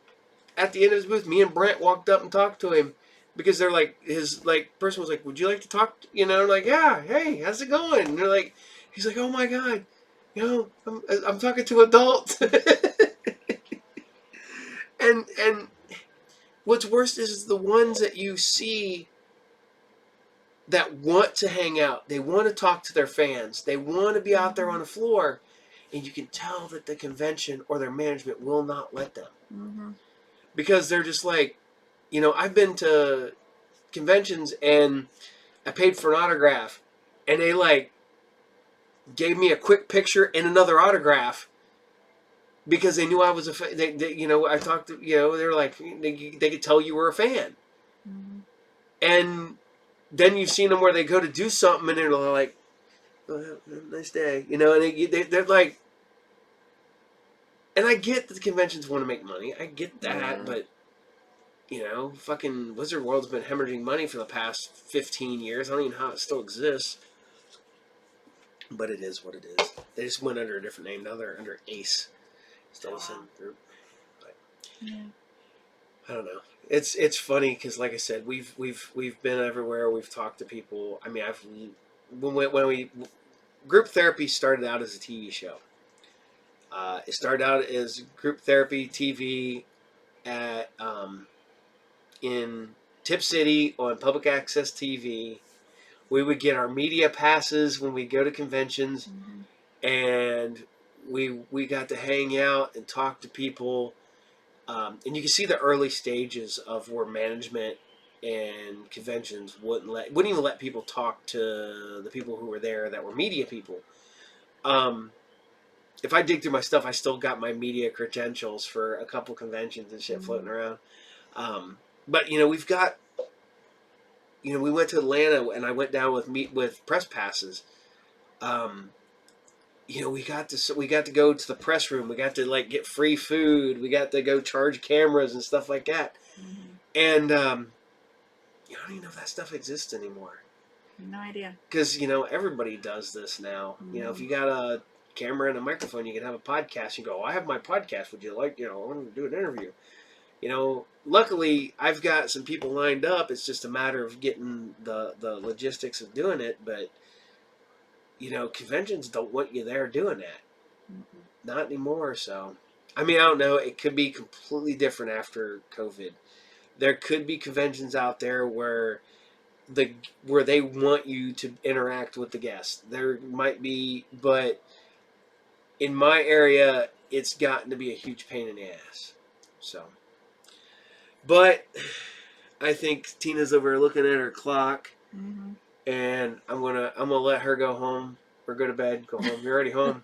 at the end of his booth. Me and Brent walked up and talked to him, because they're like, his, like, person was like, would you like to talk? I'm like, yeah, hey, how's it going? And they're like, he's like, oh my God, I'm talking to adults. And what's worse is the ones that you see that want to hang out. They want to talk to their fans. They want to be out there on the floor. And you can tell that the convention or their management will not let them. Because they're just like, I've been to conventions and I paid for an autograph. And they like gave me a quick picture and another autograph because they knew I was a fan. I talked to, they were like, they could tell you were a fan. Mm-hmm. And then you've seen them where they go to do something and they're like, oh, nice day, and they're like, and I get that the conventions want to make money. I get that, but fucking Wizard World's been hemorrhaging money for the past 15 years. I don't even know how it still exists. But it is what it is. They just went under a different name. Now they're under Ace. Still the same group. But, I don't know. It's funny because, like I said, we've been everywhere. We've talked to people. I mean, when group therapy started out as a TV show. It started out as group therapy TV at in Tip City on public access TV. We would get our media passes when we go to conventions, and we got to hang out and talk to people. And you can see the early stages of where management and conventions wouldn't even let people talk to the people who were there that were media people. If I dig through my stuff, I still got my media credentials for a couple conventions and shit floating around. But we've got. We went to Atlanta and I went down with press passes. We got to go to the press room. We got to get free food. We got to go charge cameras and stuff like that. And I don't even know if that stuff exists anymore. No idea. Because everybody does this now. If you got a camera and a microphone, you can have a podcast. You go, I have my podcast. Would you like? I want to do an interview. Luckily, I've got some people lined up. It's just a matter of getting the logistics of doing it. But, conventions don't want you there doing that. Not anymore. So, I mean, I don't know. It could be completely different after COVID. There could be conventions out there where they want you to interact with the guests. There might be, but in my area, it's gotten to be a huge pain in the ass. So. But I think Tina's over looking at her clock, and I'm gonna let her go home or go to bed. Go home. You're already home.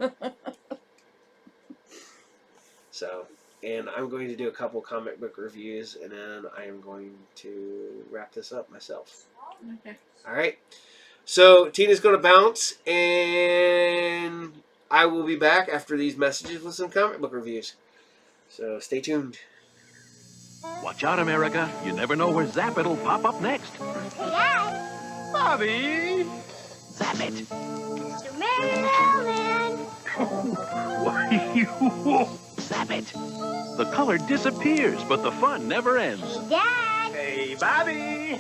So, and I'm going to do a couple comic book reviews, and then I am going to wrap this up myself. Okay. All right. So Tina's going to bounce, and I will be back after these messages with some comic book reviews. So stay tuned. Watch out, America. You never know where Zap It will pop up next. Hey, Dad. Bobby! Zap It. Mr. Mailman. Zap It. The color disappears, but the fun never ends. Dad. Hey, Bobby.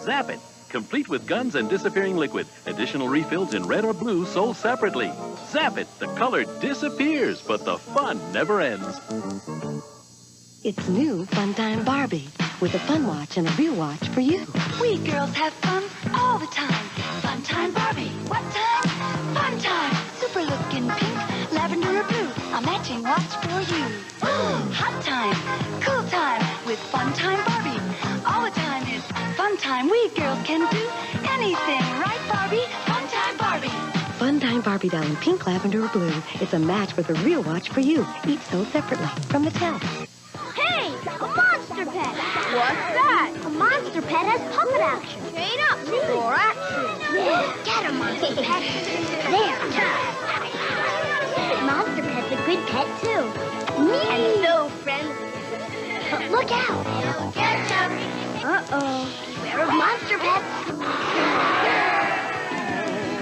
Zap It. Complete with guns and disappearing liquid. Additional refills in red or blue sold separately. Zap It. The color disappears, but the fun never ends. It's new Funtime Barbie with a fun watch and a real watch for you. We girls have fun all the time. Funtime Barbie. What time? Fun time. Super looking pink, lavender or blue. A matching watch for you. Hot time. Cool time with Funtime Barbie. All the time is fun time. We girls can do anything. Right, Barbie? Funtime Barbie. Funtime Barbie doll in pink, lavender, or blue. It's a match with a real watch for you. Each sold separately from Mattel. Hey, a monster pet. What's that? A monster pet has puppet action. Chain up. More action. Yeah, get a monster pet. There. Monster pet's a good pet, too. Neat. And so friendly. But look out. They'll get you. Uh-oh. Beware of monster pets.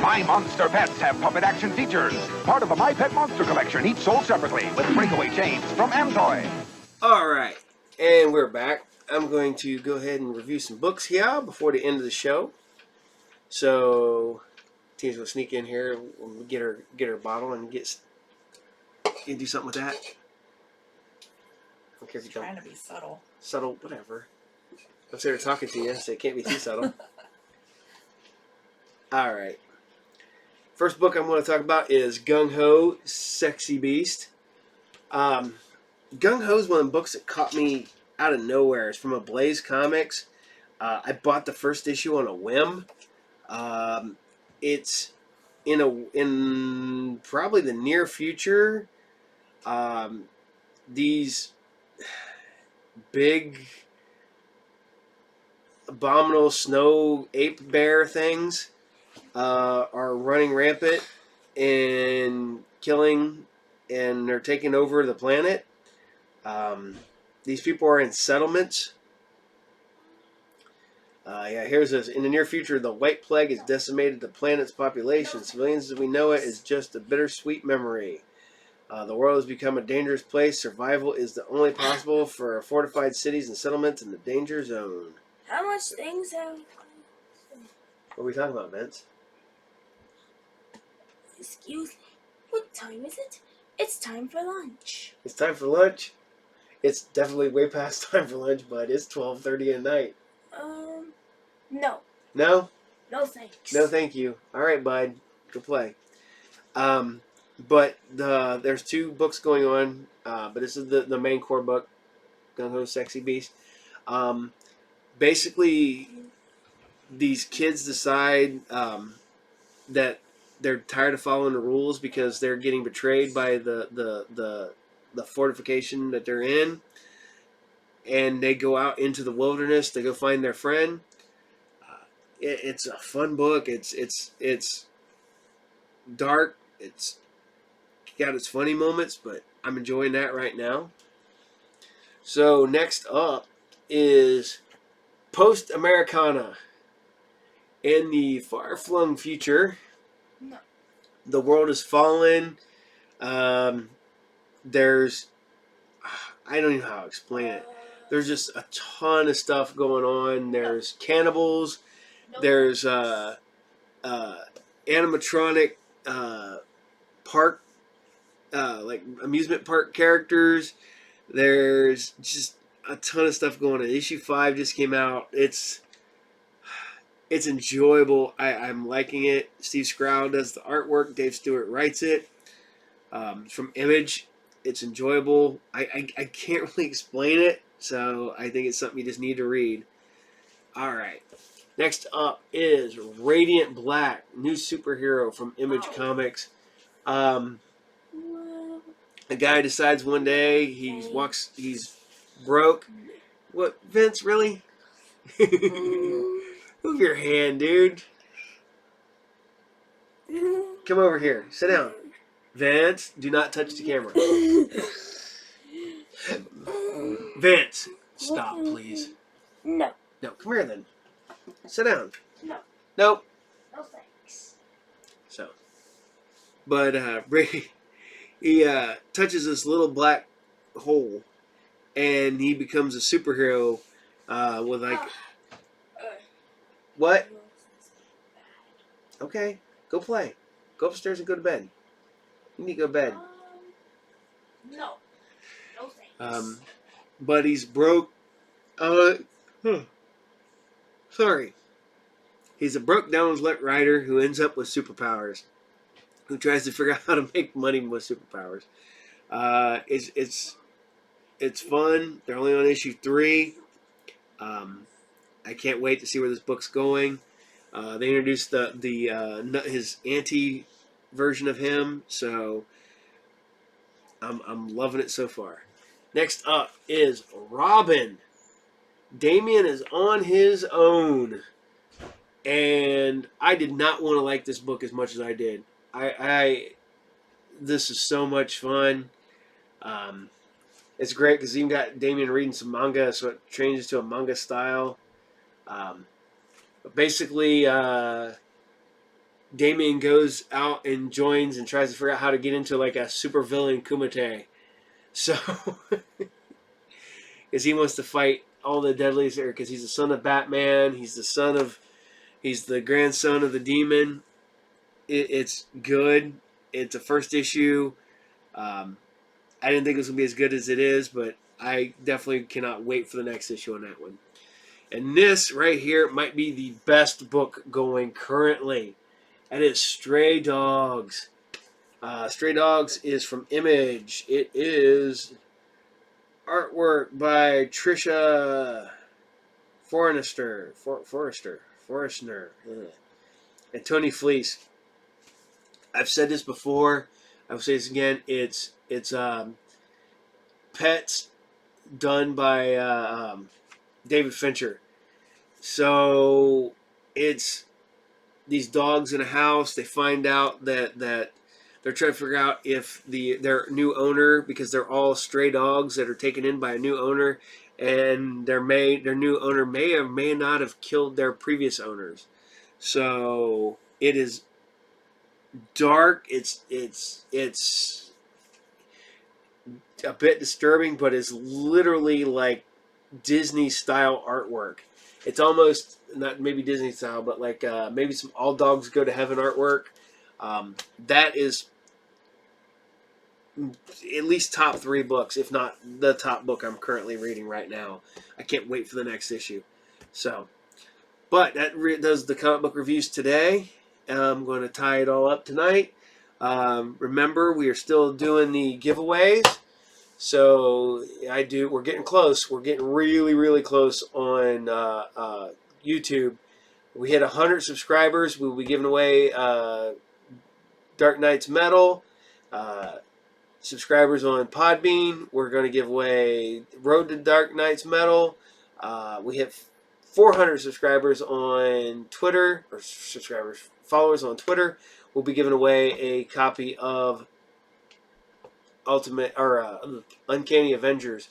My Monster Pets have puppet action features. Part of the My Pet Monster collection, each sold separately with breakaway chains from Amtoy. All right, and we're back. I'm going to go ahead and review some books here before the end of the show. So, Tina's gonna sneak in here, get her bottle, and do something with that. I don't care if you don't. Trying to be subtle. Subtle, whatever. I'm sitting here talking to you, so it can't be too subtle. All right. First book I'm going to talk about is Gung Ho, Sexy Beast. Gung Ho is one of the books that caught me out of nowhere. It's from a Blaze Comics. I bought the first issue on a whim. It's in probably the near future, these big abominable snow ape bear things are running rampant and killing, and they're taking over the planet. These people are in settlements. Here's this. In the near future, the White Plague has decimated the planet's population. Civilians as we know it is just a bittersweet memory. The world has become a dangerous place. Survival is the only possible for fortified cities and settlements in the danger zone. How much things have... What are we talking about, Vince? Excuse me. What time is it? It's time for lunch. It's time for lunch? It's definitely way past time for lunch, but it's 12:30 at night. No. No? No thanks. No, thank you. All right, bud. Go play. But there's 2 books going on, but this is the main core book, Gung Ho Sexy Beast. Basically, these kids decide that they're tired of following the rules because they're getting betrayed by the fortification that they're in, and they go out into the wilderness to go find their friend. It's a fun book. It's dark. It's got its funny moments, but I'm enjoying that right now. So next up is Post Americana. In the far-flung future, the world is fallen. There's, I don't even know how to explain it. There's just a ton of stuff going on. There's cannibals. There's animatronic park, like amusement park characters. There's just a ton of stuff going on. Issue 5 just came out. It's enjoyable. I'm liking it. Steve Stroud does the artwork. Dave Stewart writes it. It's from Image. It's enjoyable. I can't really explain it, so I think it's something you just need to read. All right. Next up is Radiant Black, new superhero from Image Comics. A guy decides one day he's broke. What, Vince, really? Move your hand, dude. Come over here. Sit down. Vince, do not touch the camera. Vince, stop, please. No. No, come here then. Sit down. No. Nope. No thanks. So, but he touches this little black hole, and he becomes a superhero with like. What? Okay, go play. Go upstairs and go to bed. You need to go to bed. No. No thanks. But he's broke. Sorry. He's a broke down writer who ends up with superpowers. Who tries to figure out how to make money with superpowers. It's fun. They're only on issue 3. I can't wait to see where this book's going. They introduced his anti version of him, so I'm loving it so far. Next up is Robin. Damian is on his own, and I did not want to like this book as much as I did. This is so much fun. It's great because even got Damian reading some manga, so it changes to a manga style. But basically, Damian goes out and joins and tries to figure out how to get into like a supervillain Kumite. So, because he wants to fight all the deadliest, because he's the son of Batman. He's the grandson of the demon. It's good. It's a first issue. I didn't think it was going to be as good as it is, but I definitely cannot wait for the next issue on that one. And this right here might be the best book going currently. That is Stray Dogs. Stray Dogs is from Image. It is artwork by Trisha Forrester, and Tony Fleece. I've said this before. I will say this again. It's Pets done by David Fincher. So it's these dogs in a house. They find out that they're trying to figure out if their new owner, because they're all stray dogs that are taken in by a new owner, and their new owner may or may not have killed their previous owners. So it is dark. It's a bit disturbing, but it's literally like Disney style artwork. It's almost not maybe Disney style, but like maybe some All Dogs Go to Heaven artwork. That is at least top 3 books, if not the top book I'm currently reading right now. I can't wait for the next issue. So, but that does the comic book reviews today. I'm going to tie it all up tonight. Remember, we are still doing the giveaways. So we're getting close. We're getting really, really close on YouTube. We hit 100 subscribers. We'll be giving away Dark Knight's Metal. Subscribers on Podbean, we're going to give away Road to Dark Knight's Metal. We hit 400 subscribers on Twitter, or followers on Twitter. We'll be giving away a copy of Uncanny Avengers.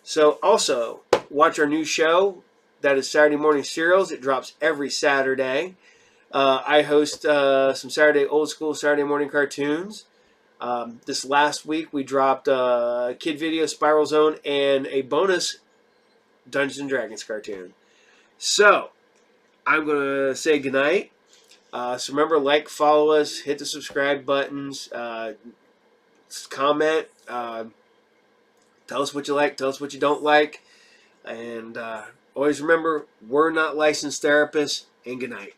So also watch our new show. That is Saturday Morning Serials. It drops every Saturday. I host some old school Saturday morning cartoons. This last week we dropped Kid Video, Spiral Zone, and a bonus Dungeons & Dragons cartoon. So I'm going to say goodnight. So remember, like, follow us, hit the subscribe buttons, comment, tell us what you like, tell us what you don't like, and always remember, we're not licensed therapists, and good night.